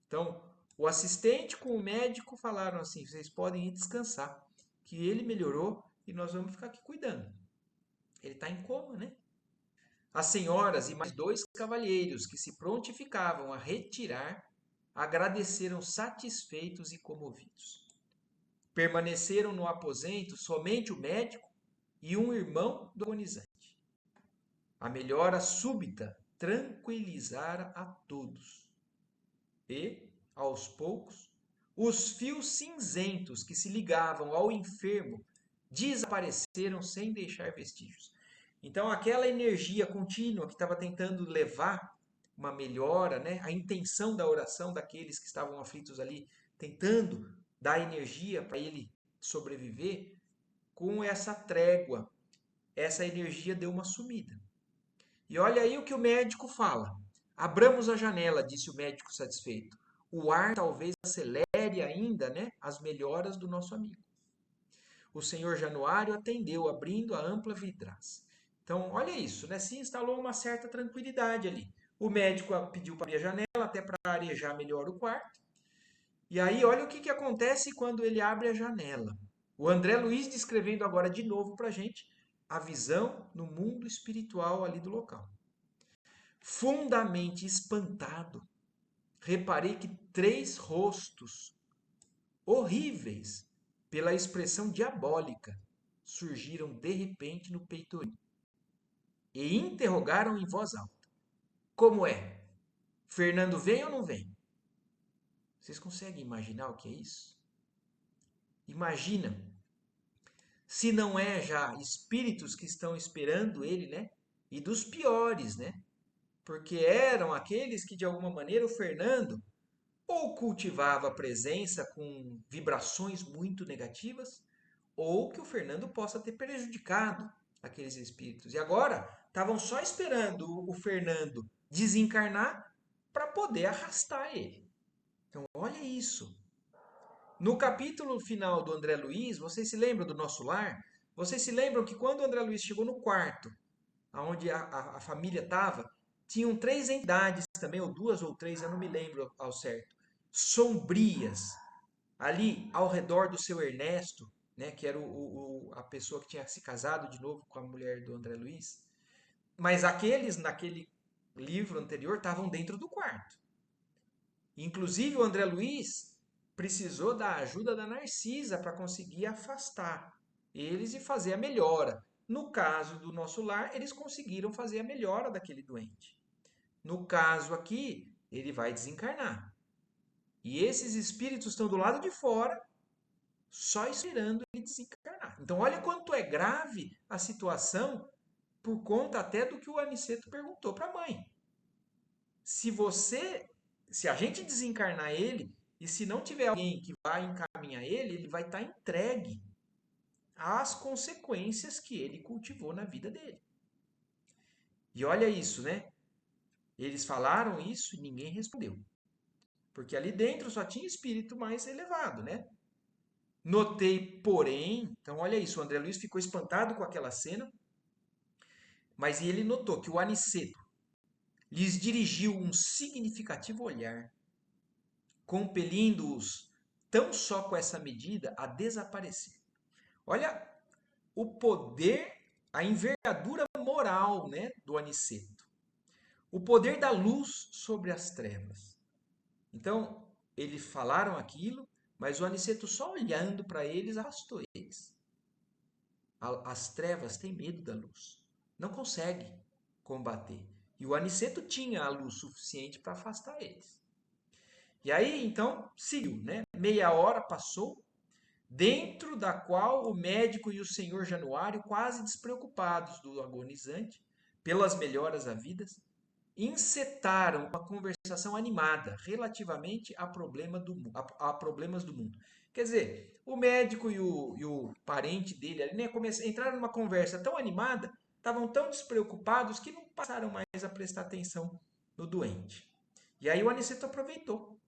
Então, o assistente com o médico falaram assim: vocês podem ir descansar, que ele melhorou e nós vamos ficar aqui cuidando. Ele está em coma, né? As senhoras e mais 2 cavalheiros que se prontificavam a retirar agradeceram satisfeitos e comovidos. Permaneceram no aposento somente o médico e um irmão do agonizante. A melhora súbita tranquilizara a todos. E, aos poucos, os fios cinzentos que se ligavam ao enfermo desapareceram sem deixar vestígios. Então, aquela energia contínua que estava tentando levar uma melhora, né? A intenção da oração daqueles que estavam aflitos ali, tentando dar energia para ele sobreviver, com essa trégua, essa energia deu uma sumida. E olha aí o que o médico fala. Abramos a janela, disse o médico satisfeito. O ar talvez acelere ainda, né, as melhoras do nosso amigo. O senhor Januário atendeu, abrindo a ampla vidraça. Então, olha isso, né? Se instalou uma certa tranquilidade ali. O médico pediu para abrir a janela, até para arejar melhor o quarto. E aí, olha o que acontece quando ele abre a janela. O André Luiz descrevendo agora de novo para a gente a visão no mundo espiritual ali do local. Fundamente espantado, reparei que 3 rostos horríveis, pela expressão diabólica, surgiram de repente no peitoril e interrogaram em voz alta: como é? Fernando vem ou não vem? Vocês conseguem imaginar o que é isso? Imagina, se não é já espíritos que estão esperando ele, né? E dos piores, né? Porque eram aqueles que, de alguma maneira, o Fernando ou cultivava a presença com vibrações muito negativas, ou que o Fernando possa ter prejudicado aqueles espíritos. E agora estavam só esperando o Fernando desencarnar para poder arrastar ele. Então, olha isso. No capítulo final do André Luiz, vocês se lembram do nosso lar? Vocês se lembram que quando o André Luiz chegou no quarto, onde a família estava, tinham 3 entidades também, ou 2 ou 3, eu não me lembro ao certo, sombrias, ali ao redor do seu Ernesto, né, que era a pessoa que tinha se casado de novo com a mulher do André Luiz. Mas aqueles, naquele livro anterior, estavam dentro do quarto. Inclusive, o André Luiz precisou da ajuda da Narcisa para conseguir afastar eles e fazer a melhora. No caso do nosso lar, eles conseguiram fazer a melhora daquele doente. No caso aqui, ele vai desencarnar. E esses espíritos estão do lado de fora, só esperando ele desencarnar. Então, olha quanto é grave a situação, por conta até do que o Aniceto perguntou para a mãe. Se a gente desencarnar ele, e se não tiver alguém que vai encaminhar ele, ele vai estar entregue às consequências que ele cultivou na vida dele. E olha isso, né? Eles falaram isso e ninguém respondeu. Porque ali dentro só tinha espírito mais elevado, né? Notei, porém, então olha isso, o André Luiz ficou espantado com aquela cena, mas ele notou que o Aniceto lhes dirigiu um significativo olhar, compelindo-os, tão só com essa medida, a desaparecer. Olha o poder, a envergadura moral, né, do Aniceto. O poder da luz sobre as trevas. Então, eles falaram aquilo, mas o Aniceto só olhando para eles, afastou eles. As trevas têm medo da luz. Não consegue combater. E o Aniceto tinha a luz suficiente para afastar eles. E aí, então, seguiu, né? Meia hora passou, dentro da qual o médico e o senhor Januário, quase despreocupados do agonizante, pelas melhoras havidas, encetaram uma conversação animada relativamente a problemas do mundo. Quer dizer, o médico e o parente dele ali, né, entraram numa conversa tão animada, estavam tão despreocupados que não passaram mais a prestar atenção no doente. E aí o Aniceto aproveitou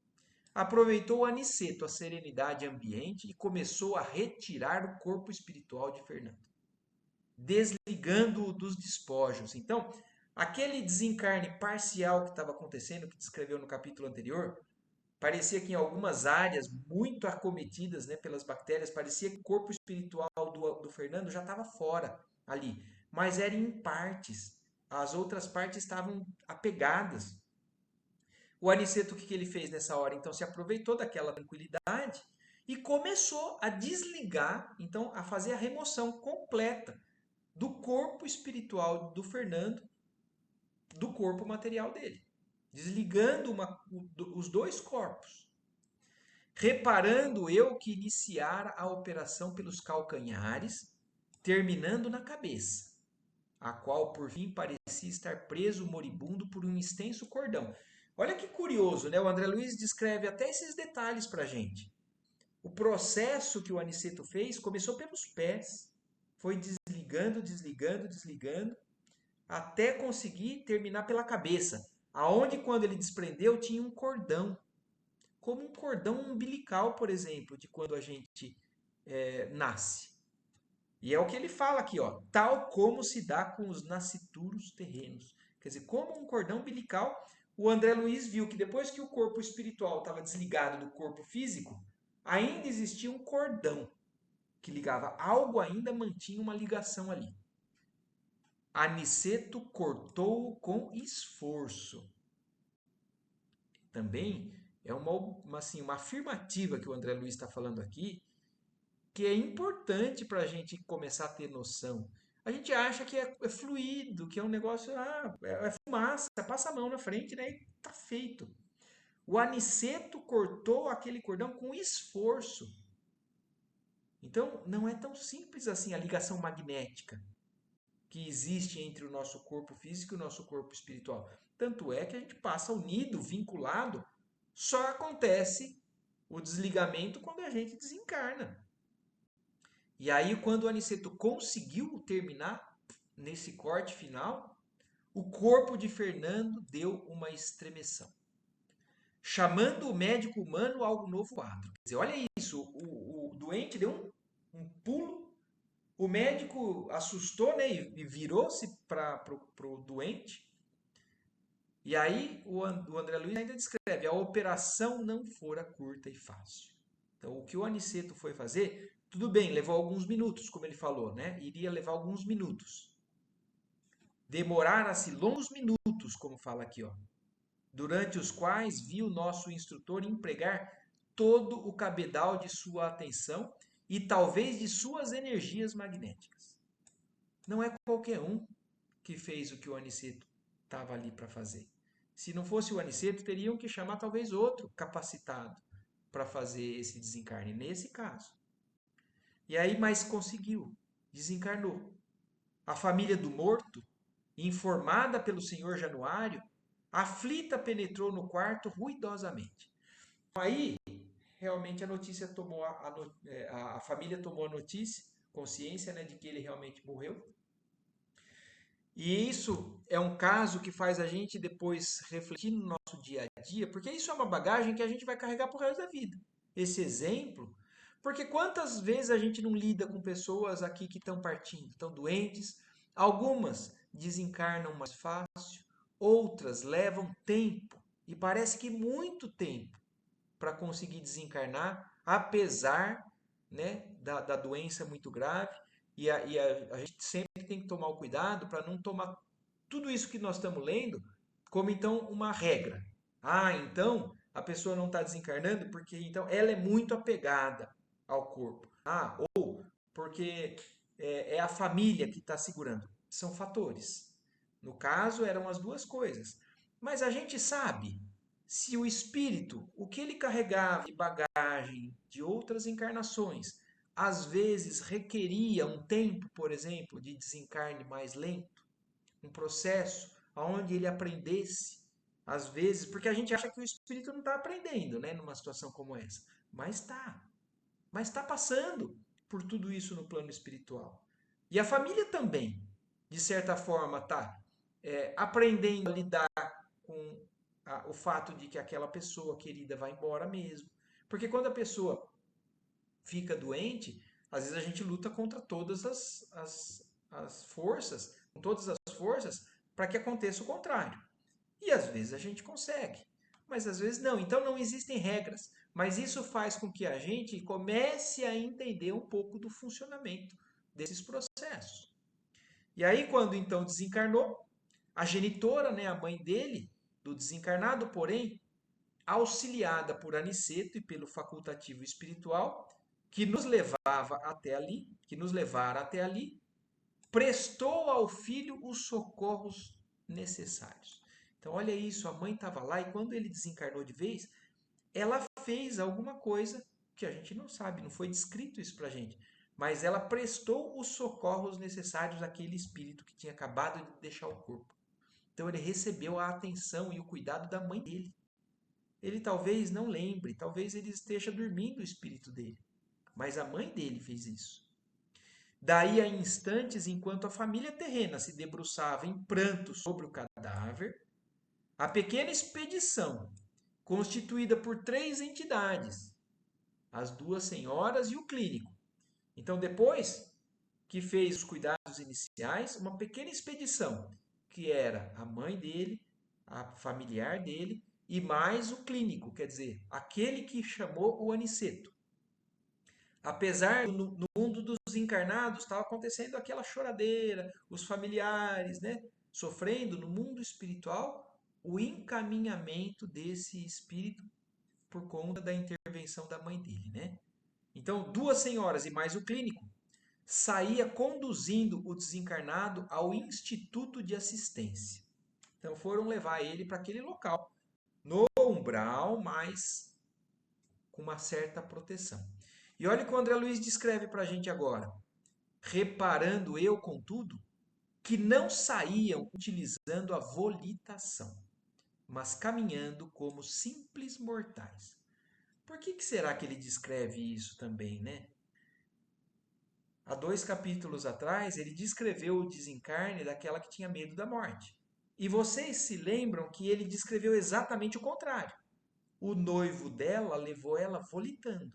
o Aniceto, a serenidade ambiente, e começou a retirar o corpo espiritual de Fernando, desligando-o dos despojos. Então, aquele desencarne parcial que estava acontecendo, que descreveu no capítulo anterior, parecia que em algumas áreas muito acometidas, né, pelas bactérias, parecia que o corpo espiritual do Fernando já estava fora ali, mas era em partes. As outras partes estavam apegadas. O Aniceto, o que ele fez nessa hora? Então, se aproveitou daquela tranquilidade e começou a desligar, então, a fazer a remoção completa do corpo espiritual do Fernando do corpo material dele. Desligando os 2 corpos. Reparando eu que iniciara a operação pelos calcanhares, terminando na cabeça, a qual por fim parecia estar preso moribundo por um extenso cordão. Olha que curioso, né? O André Luiz descreve até esses detalhes para a gente. O processo que o Aniceto fez começou pelos pés, foi desligando, desligando, desligando, até conseguir terminar pela cabeça, aonde quando ele desprendeu tinha um cordão, como um cordão umbilical, por exemplo, de quando a gente nasce. E é o que ele fala aqui, ó, tal como se dá com os nascituros terrenos. Quer dizer, como um cordão umbilical, o André Luiz viu que depois que o corpo espiritual estava desligado do corpo físico, ainda existia um cordão que ligava, algo ainda mantinha uma ligação ali. Aniceto cortou-o com esforço. Também é uma afirmativa que o André Luiz está falando aqui, que é importante para a gente começar a ter noção. A gente acha que é fluido, que é um negócio, é fumaça, passa a mão na frente, né, e tá feito. O Aniceto cortou aquele cordão com esforço. Então, não é tão simples assim a ligação magnética que existe entre o nosso corpo físico e o nosso corpo espiritual. Tanto é que a gente passa unido, vinculado, só acontece o desligamento quando a gente desencarna. E aí, quando o Aniceto conseguiu terminar nesse corte final, o corpo de Fernando deu uma estremeção, chamando o médico humano a algo novo quadro. Quer dizer, olha isso, o doente deu um pulo, o médico assustou, né, e virou-se para o doente. E aí o André Luiz ainda descreve: a operação não fora curta e fácil. Então, o que o Aniceto foi fazer, tudo bem, levou alguns minutos, como ele falou, né? Iria levar alguns minutos. Demorara-se longos minutos, como fala aqui, ó, durante os quais viu nosso instrutor empregar todo o cabedal de sua atenção e talvez de suas energias magnéticas. Não é qualquer um que fez o que o Aniceto estava ali para fazer. Se não fosse o Aniceto, teriam que chamar talvez outro capacitado para fazer esse desencarne, nesse caso. E aí, mas conseguiu, desencarnou. A família do morto, informada pelo senhor Januário, aflita penetrou no quarto ruidosamente. Aí, realmente a notícia tomou a família tomou a notícia, consciência, né, de que ele realmente morreu. E isso é um caso que faz a gente depois refletir no nosso dia a dia, porque isso é uma bagagem que a gente vai carregar pro resto da vida. Esse exemplo, porque quantas vezes a gente não lida com pessoas aqui que estão partindo, estão doentes, algumas desencarnam mais fácil, outras levam tempo, e parece que muito tempo, para conseguir desencarnar, apesar, né, da doença muito grave. A gente sempre tem que tomar o cuidado para não tomar tudo isso que nós estamos lendo como então uma regra. Ah, então a pessoa não está desencarnando porque então ela é muito apegada ao corpo. Ah, ou porque é a família que está segurando. São fatores. No caso, eram as duas coisas. Mas a gente sabe se o espírito, o que ele carregava de bagagem de outras encarnações, às vezes requeria um tempo, por exemplo, de desencarne mais lento, um processo onde ele aprendesse, às vezes, porque a gente acha que o espírito não está aprendendo, né, numa situação como essa, mas está. Mas está passando por tudo isso no plano espiritual. E a família também, de certa forma, está aprendendo a lidar com o fato de que aquela pessoa querida vai embora mesmo. Porque quando a pessoa fica doente, às vezes a gente luta contra todas as forças, com todas as forças, para que aconteça o contrário. E às vezes a gente consegue, mas às vezes não. Então não existem regras, mas isso faz com que a gente comece a entender um pouco do funcionamento desses processos. E aí, quando então desencarnou, a genitora, né, a mãe dele, do desencarnado, porém, auxiliada por Aniceto e pelo facultativo espiritual, que nos levava até ali, que nos levara até ali, prestou ao filho os socorros necessários. Então, olha isso, a mãe estava lá e quando ele desencarnou de vez, ela fez alguma coisa que a gente não sabe, não foi descrito isso para a gente, mas ela prestou os socorros necessários àquele espírito que tinha acabado de deixar o corpo. Então, ele recebeu a atenção e o cuidado da mãe dele. Ele talvez não lembre, talvez ele esteja dormindo o espírito dele, mas a mãe dele fez isso. Daí a instantes, enquanto a família terrena se debruçava em pranto sobre o cadáver, a pequena expedição, constituída por 3 entidades, as 2 senhoras e o clínico. Então, depois que fez os cuidados iniciais, uma pequena expedição, que era a mãe dele, a familiar dele, e mais o clínico, quer dizer, aquele que chamou o Aniceto. Apesar no mundo dos encarnados estava acontecendo aquela choradeira, os familiares, né, sofrendo, no mundo espiritual, o encaminhamento desse espírito por conta da intervenção da mãe dele, né? Então, 2 senhoras e mais o clínico saía conduzindo o desencarnado ao Instituto de Assistência. Então, foram levar ele para aquele local, no umbral, mas com uma certa proteção. E olha o que o André Luiz descreve para a gente agora. Reparando eu, contudo, que não saíam utilizando a volitação, mas caminhando como simples mortais. Por que será que ele descreve isso também, né? Há 2 capítulos atrás, ele descreveu o desencarne daquela que tinha medo da morte. E vocês se lembram que ele descreveu exatamente o contrário. O noivo dela levou ela volitando.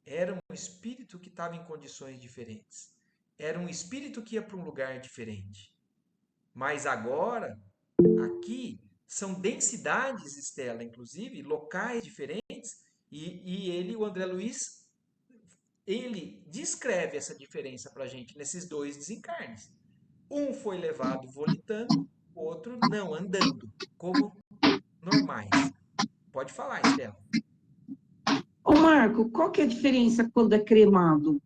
Era um espírito que estava em condições diferentes. Era um espírito que ia para um lugar diferente. Mas agora, aqui, são densidades, Estela, inclusive, locais diferentes, e ele, o André Luiz, ele descreve essa diferença para a gente nesses dois desencarnes. Um foi levado volitando, o outro não, andando, como normais. Pode falar, Estela. Ô, Marco, qual que é a diferença quando é cremado?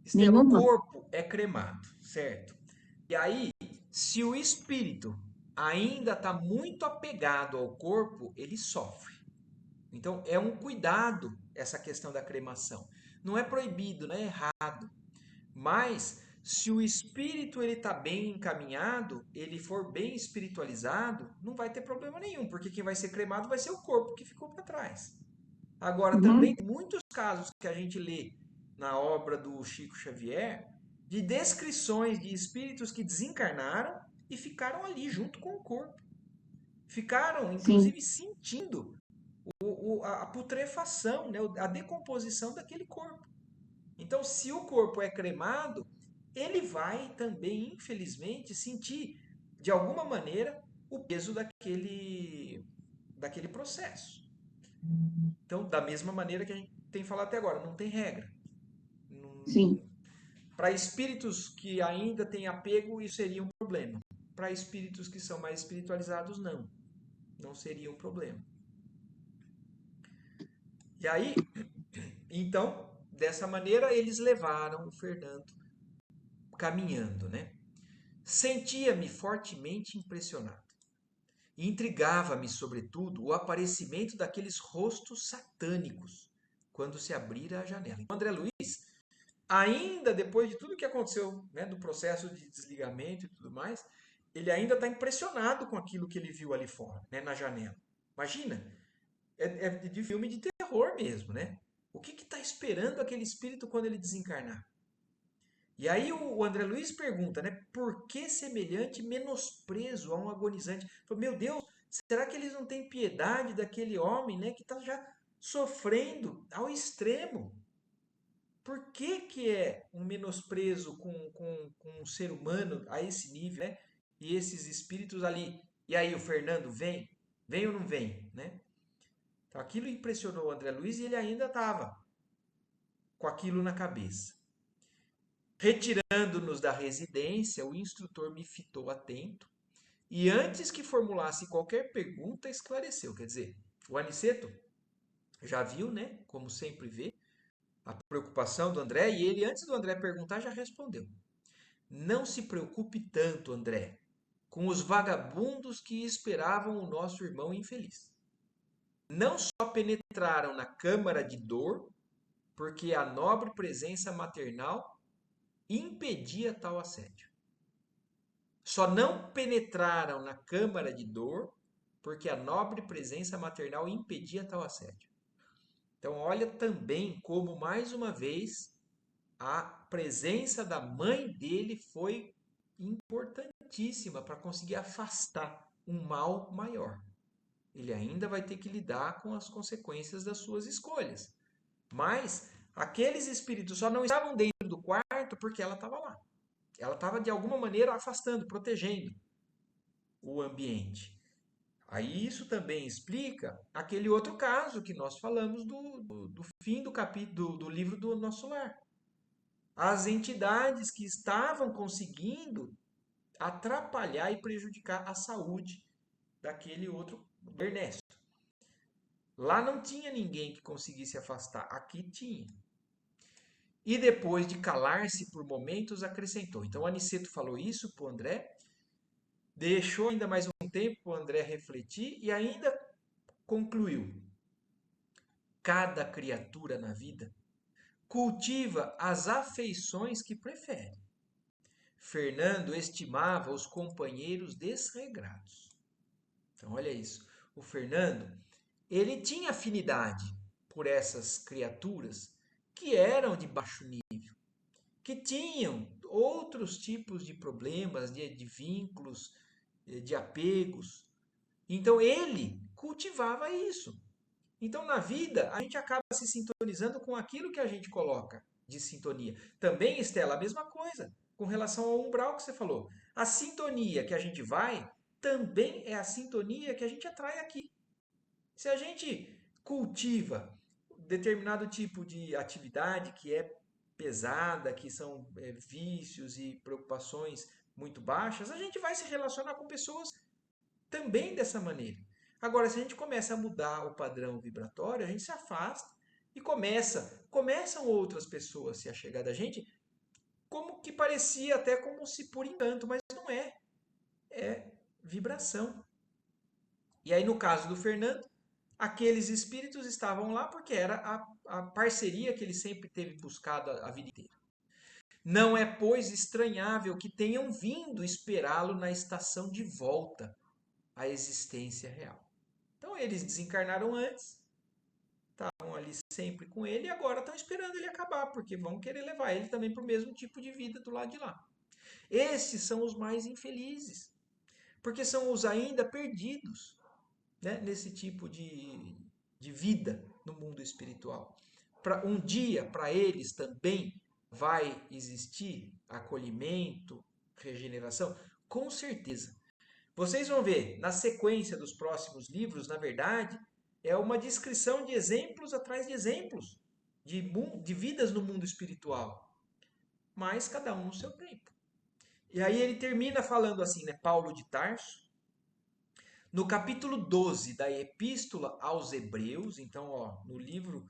Estela, o Nenhuma? corpo é cremado, certo? E aí, se o espírito ainda está muito apegado ao corpo, ele sofre. Então, é um cuidado essa questão da cremação. Não é proibido, não é errado. Mas, se o espírito ele está bem encaminhado, ele for bem espiritualizado, não vai ter problema nenhum, porque quem vai ser cremado vai ser o corpo que ficou para trás. Agora, também Uhum. tem muitos casos que a gente lê na obra do Chico Xavier de descrições de espíritos que desencarnaram e ficaram ali junto com o corpo. Ficaram, Sim, inclusive, sentindo a putrefação, né, a decomposição daquele corpo. Então, se o corpo é cremado, ele vai também, infelizmente, sentir, de alguma maneira, o peso daquele processo. Então, da mesma maneira que a gente tem falado até agora, não tem regra. sim. Para espíritos que ainda têm apego, isso seria um problema. Para espíritos que são mais espiritualizados, não. Não seria um problema. E aí, então, dessa maneira, eles levaram o Fernando caminhando, né? Sentia-me fortemente impressionado. Intrigava-me, sobretudo, o aparecimento daqueles rostos satânicos quando se abrira a janela. O André Luiz, ainda depois de tudo que aconteceu, né, do processo de desligamento e tudo mais, ele ainda está impressionado com aquilo que ele viu ali fora, né, na janela. Imagina, é de filme de terror mesmo, né? O que está esperando aquele espírito quando ele desencarnar? E aí o André Luiz pergunta, né? Por que semelhante menosprezo a um agonizante? Meu Deus, será que eles não têm piedade daquele homem, né? Que está já sofrendo ao extremo? Por que que é um menosprezo com um ser humano a esse nível, né? E esses espíritos ali. E aí o Fernando vem? Vem ou não vem, né? Então aquilo impressionou o André Luiz e ele ainda estava com aquilo na cabeça. Retirando-nos da residência, o instrutor me fitou atento e antes que formulasse qualquer pergunta, esclareceu. Quer dizer, o Aniceto já viu, né? Como sempre vê, a preocupação do André e ele, antes do André perguntar, já respondeu. Não se preocupe tanto, André, com os vagabundos que esperavam o nosso irmão infeliz. Não só penetraram na câmara de dor, porque a nobre presença maternal impedia tal assédio. Só não penetraram na câmara de dor, porque a nobre presença maternal impedia tal assédio. Então, olha também como, mais uma vez, a presença da mãe dele foi importantíssima para conseguir afastar um mal maior. Ele ainda vai ter que lidar com as consequências das suas escolhas. Mas aqueles espíritos só não estavam dentro do quarto porque ela estava lá. Ela estava, de alguma maneira, afastando, protegendo o ambiente. Aí isso também explica aquele outro caso que nós falamos do fim do capítulo do livro do Nosso Lar. As entidades que estavam conseguindo atrapalhar e prejudicar a saúde daquele outro, do Ernesto. Lá não tinha ninguém que conseguisse afastar, aqui tinha. E depois de calar-se por momentos, acrescentou. Então, o Aniceto falou isso para o André, deixou ainda mais um tempo para o André refletir e ainda concluiu. Cada criatura na vida cultiva as afeições que prefere. Fernando estimava os companheiros desregrados. Então, olha isso. O Fernando, ele tinha afinidade por essas criaturas que eram de baixo nível. que tinham outros tipos de problemas, de vínculos, de apegos. Então ele cultivava isso. Então na vida a gente acaba se sintonizando com aquilo que a gente coloca de sintonia. Também, Estela, a mesma coisa com relação ao umbral que você falou. A sintonia que a gente vai também é a sintonia que a gente atrai aqui. Se a gente cultiva determinado tipo de atividade que é pesada, que são vícios e preocupações muito baixas, a gente vai se relacionar com pessoas também dessa maneira. Agora, se a gente começa a mudar o padrão vibratório, a gente se afasta e começam outras pessoas a se achegar da gente, como que parecia até como se por encanto, mas não é. É vibração. E aí, no caso do Fernando, aqueles espíritos estavam lá porque era a parceria que ele sempre teve buscado a vida inteira. Não é, pois, estranhável que tenham vindo esperá-lo na estação de volta à existência real. Então, eles desencarnaram antes, estavam ali sempre com ele e agora estão esperando ele acabar, porque vão querer levar ele também para o mesmo tipo de vida do lado de lá. Esses são os mais infelizes, porque são os ainda perdidos, né, nesse tipo de vida no mundo espiritual. Um dia, para eles também vai existir acolhimento, regeneração? Com certeza. Vocês vão ver, na sequência dos próximos livros, na verdade, é uma descrição de exemplos atrás de exemplos, de vidas no mundo espiritual, mas cada um no seu tempo. E aí ele termina falando assim, né, Paulo de Tarso, no capítulo 12 da Epístola aos Hebreus, então, ó, no livro,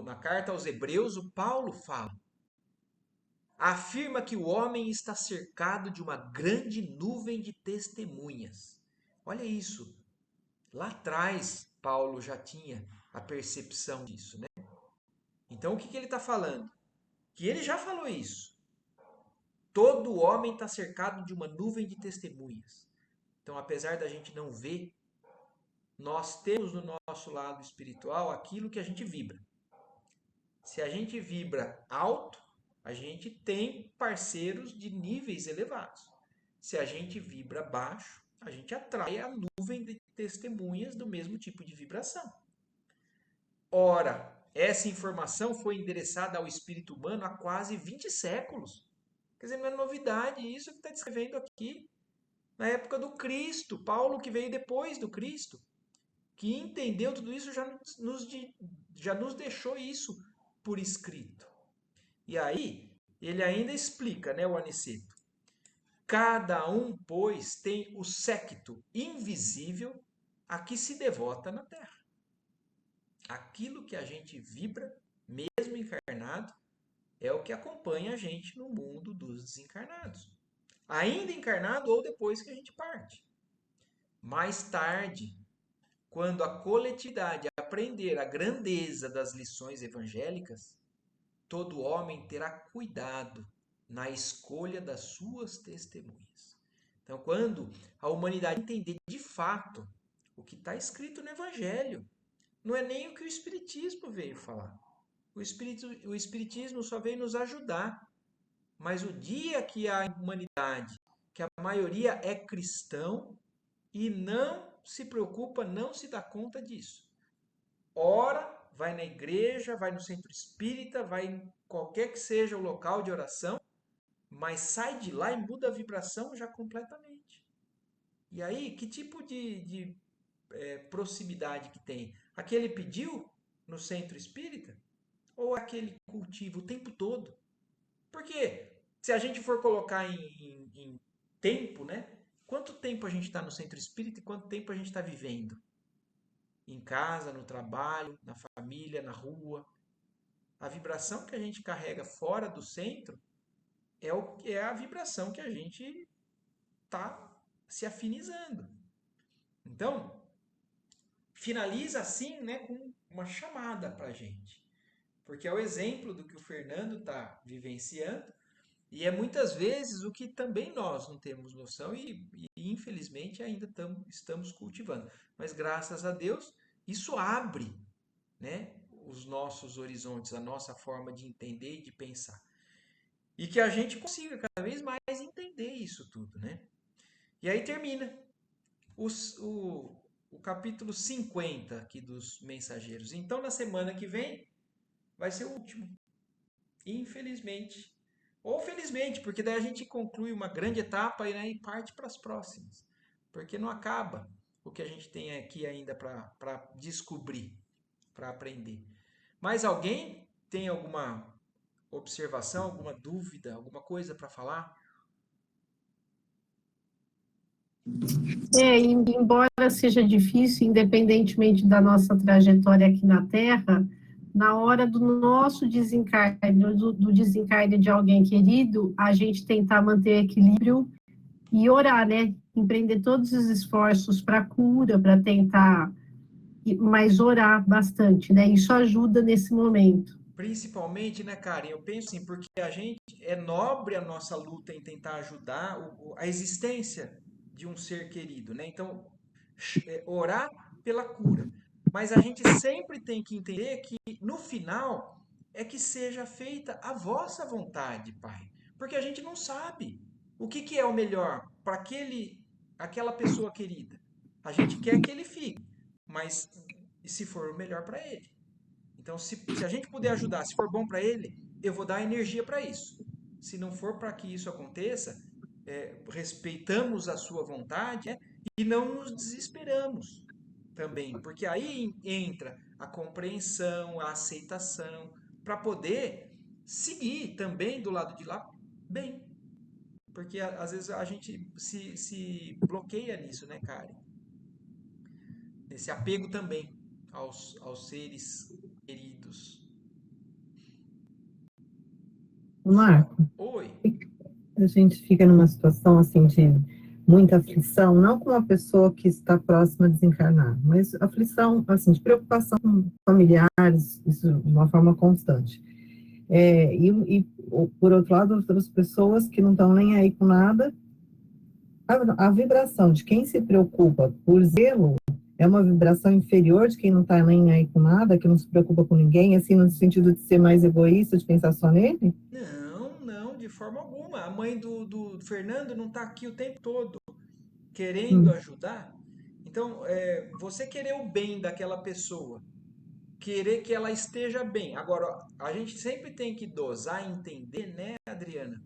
na carta aos Hebreus, o Paulo afirma que o homem está cercado de uma grande nuvem de testemunhas. Olha isso. Lá atrás, Paulo já tinha a percepção disso, né? Então, o que ele está falando? Que ele já falou isso. Todo homem está cercado de uma nuvem de testemunhas. Então, apesar da gente não ver, nós temos no nosso lado espiritual aquilo que a gente vibra. Se a gente vibra alto, a gente tem parceiros de níveis elevados. Se a gente vibra baixo, a gente atrai a nuvem de testemunhas do mesmo tipo de vibração. Ora, essa informação foi endereçada ao espírito humano há quase 20 séculos. Quer dizer, não é novidade isso que está descrevendo aqui. Na época do Cristo, Paulo que veio depois do Cristo, que entendeu tudo isso, já nos deixou isso por escrito. E aí, ele ainda explica, né, o Aniceto. Cada um, pois, tem o séquito invisível a que se devota na Terra. Aquilo que a gente vibra, mesmo encarnado, é o que acompanha a gente no mundo dos desencarnados. Ainda encarnado ou depois que a gente parte. Mais tarde, quando a coletividade aprender a grandeza das lições evangélicas, todo homem terá cuidado na escolha das suas testemunhas. Então, quando a humanidade entender de fato o que está escrito no Evangelho, não é nem o que o Espiritismo veio falar. O Espiritismo só veio nos ajudar. Mas o dia que a humanidade, que a maioria é cristão e não se preocupa, não se dá conta disso. Ora, vai na igreja, vai no centro espírita, vai em qualquer que seja o local de oração, mas sai de lá e muda a vibração já completamente. E aí, que tipo de proximidade que tem? Aquele pediu no centro espírita? Ou aquele cultiva o tempo todo? Porque se a gente for colocar em tempo, né? Quanto tempo a gente está no centro espírita e quanto tempo a gente está vivendo? Em casa, no trabalho, na família, na rua. A vibração que a gente carrega fora do centro é a vibração que a gente está se afinizando. Então, finaliza assim, né, com uma chamada para a gente. Porque é o exemplo do que o Fernando está vivenciando e é muitas vezes o que também nós não temos noção e infelizmente ainda estamos cultivando. Mas graças a Deus, isso abre, né, os nossos horizontes, a nossa forma de entender e de pensar. E que a gente consiga cada vez mais entender isso tudo, né? E aí termina o capítulo 50 aqui dos mensageiros. Então, na semana que vem, vai ser o último. Infelizmente. Ou felizmente, porque daí a gente conclui uma grande etapa, né, e parte para as próximas. Porque não acaba o que a gente tem aqui ainda para descobrir, para aprender. Mas alguém tem alguma observação, alguma dúvida, alguma coisa para falar? Embora seja difícil, independentemente da nossa trajetória aqui na Terra, na hora do nosso desencarne, do desencarne de alguém querido, a gente tentar manter equilíbrio e orar, né? Empreender todos os esforços para a cura, para tentar, mas orar bastante, né? Isso ajuda nesse momento. Principalmente, né, Karen? Eu penso assim, porque a gente é nobre a nossa luta em tentar ajudar a existência de um ser querido, né? Então, orar pela cura. Mas a gente sempre tem que entender que no final é que seja feita a vossa vontade, Pai. Porque a gente não sabe o que é o melhor para aquela pessoa querida. A gente quer que ele fique, mas e se for o melhor para ele? Então, se a gente puder ajudar, se for bom para ele, eu vou dar energia para isso. Se não for para que isso aconteça, respeitamos a sua vontade, né? E não nos desesperamos também, porque aí entra a compreensão, a aceitação, para poder seguir também do lado de lá bem. Porque às vezes a gente se bloqueia nisso, né, Karen? Nesse apego também aos seres queridos. Só. Marco, Oi. a gente fica numa situação assim de muita aflição, não com uma pessoa que está próxima a desencarnar, mas aflição, assim, de preocupação com familiares, isso de uma forma constante. Por outro lado, outras pessoas que não estão nem aí com nada, a vibração de quem se preocupa por zelo é uma vibração inferior de quem não está nem aí com nada, que não se preocupa com ninguém, assim, no sentido de ser mais egoísta, de pensar só nele? Não, não, de forma alguma. A mãe do Fernando não está aqui o tempo todo querendo Hum. ajudar. Então, você querer o bem daquela pessoa, querer que ela esteja bem. Agora, a gente sempre tem que dosar e entender, né, Adriana?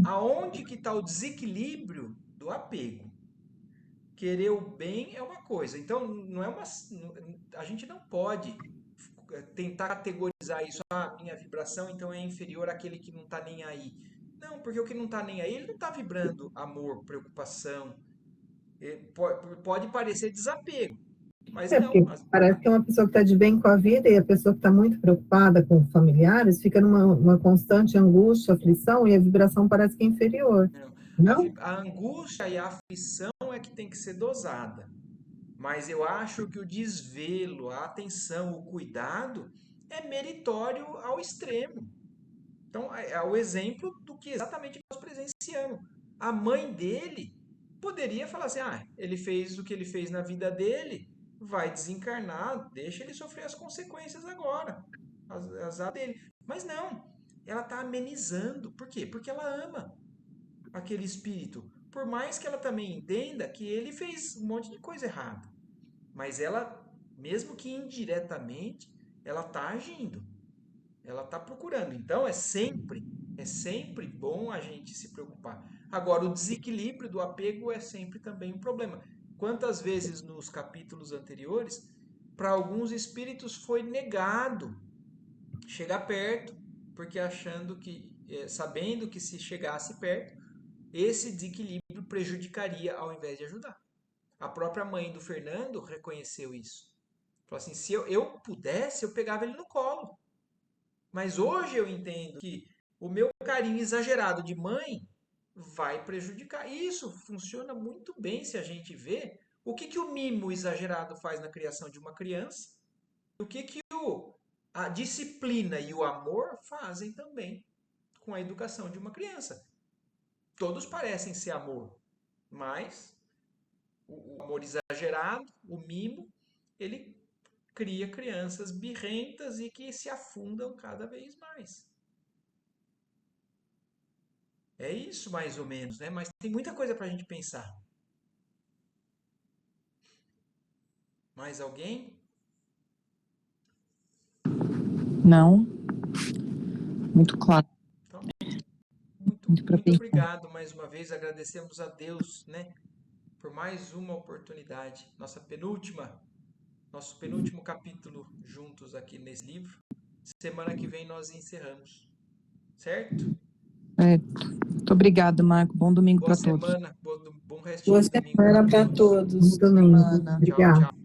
Aonde que está o desequilíbrio do apego? Querer o bem é uma coisa. Então, não é uma, a gente não pode tentar categorizar isso. Ah, minha vibração então é inferior àquele que não está nem aí. Não, porque o que não está nem aí, ele não está vibrando amor, preocupação. Pode parecer desapego, mas não. Porque parece que é uma pessoa que está de bem com a vida e a pessoa que está muito preocupada com familiares fica numa constante angústia, aflição e a vibração parece que é inferior. Não. Não? A angústia e a aflição é que tem que ser dosada. Mas eu acho que o desvelo, a atenção, o cuidado é meritório ao extremo. Então, é o exemplo do que exatamente nós presenciamos. A mãe dele poderia falar assim: ah, ele fez o que ele fez na vida dele, vai desencarnar, deixa ele sofrer as consequências agora, azar dele. Mas não, ela está amenizando. Por quê? Porque ela ama aquele espírito. Por mais que ela também entenda que ele fez um monte de coisa errada. Mas ela, mesmo que indiretamente, ela está agindo. Ela está procurando. Então é sempre bom a gente se preocupar. Agora, o desequilíbrio do apego é sempre também um problema. Quantas vezes nos capítulos anteriores, para alguns espíritos foi negado chegar perto, porque achando que, sabendo que se chegasse perto, esse desequilíbrio prejudicaria ao invés de ajudar. A própria mãe do Fernando reconheceu isso. Falou assim: se eu pudesse, eu pegava ele no colo. Mas hoje eu entendo que o meu carinho exagerado de mãe vai prejudicar. E isso funciona muito bem se a gente vê o que o mimo exagerado faz na criação de uma criança e o que a disciplina e o amor fazem também com a educação de uma criança. Todos parecem ser amor, mas o amor exagerado, o mimo, ele cria crianças birrentas e que se afundam cada vez mais. É isso mais ou menos, né? Mas tem muita coisa para a gente pensar. Mais alguém? Não, muito claro, Então, muito para muito pensar. obrigado mais uma vez. Agradecemos a Deus, né, por mais uma oportunidade. Nosso penúltimo capítulo juntos aqui nesse livro. Semana que vem nós encerramos. Certo? Muito obrigada, Marco. Bom domingo Boa para todos. semana, bom restinho Boa de domingo semana para para todos. todos. Muito bem. Semana. Tchau, Obrigada. tchau.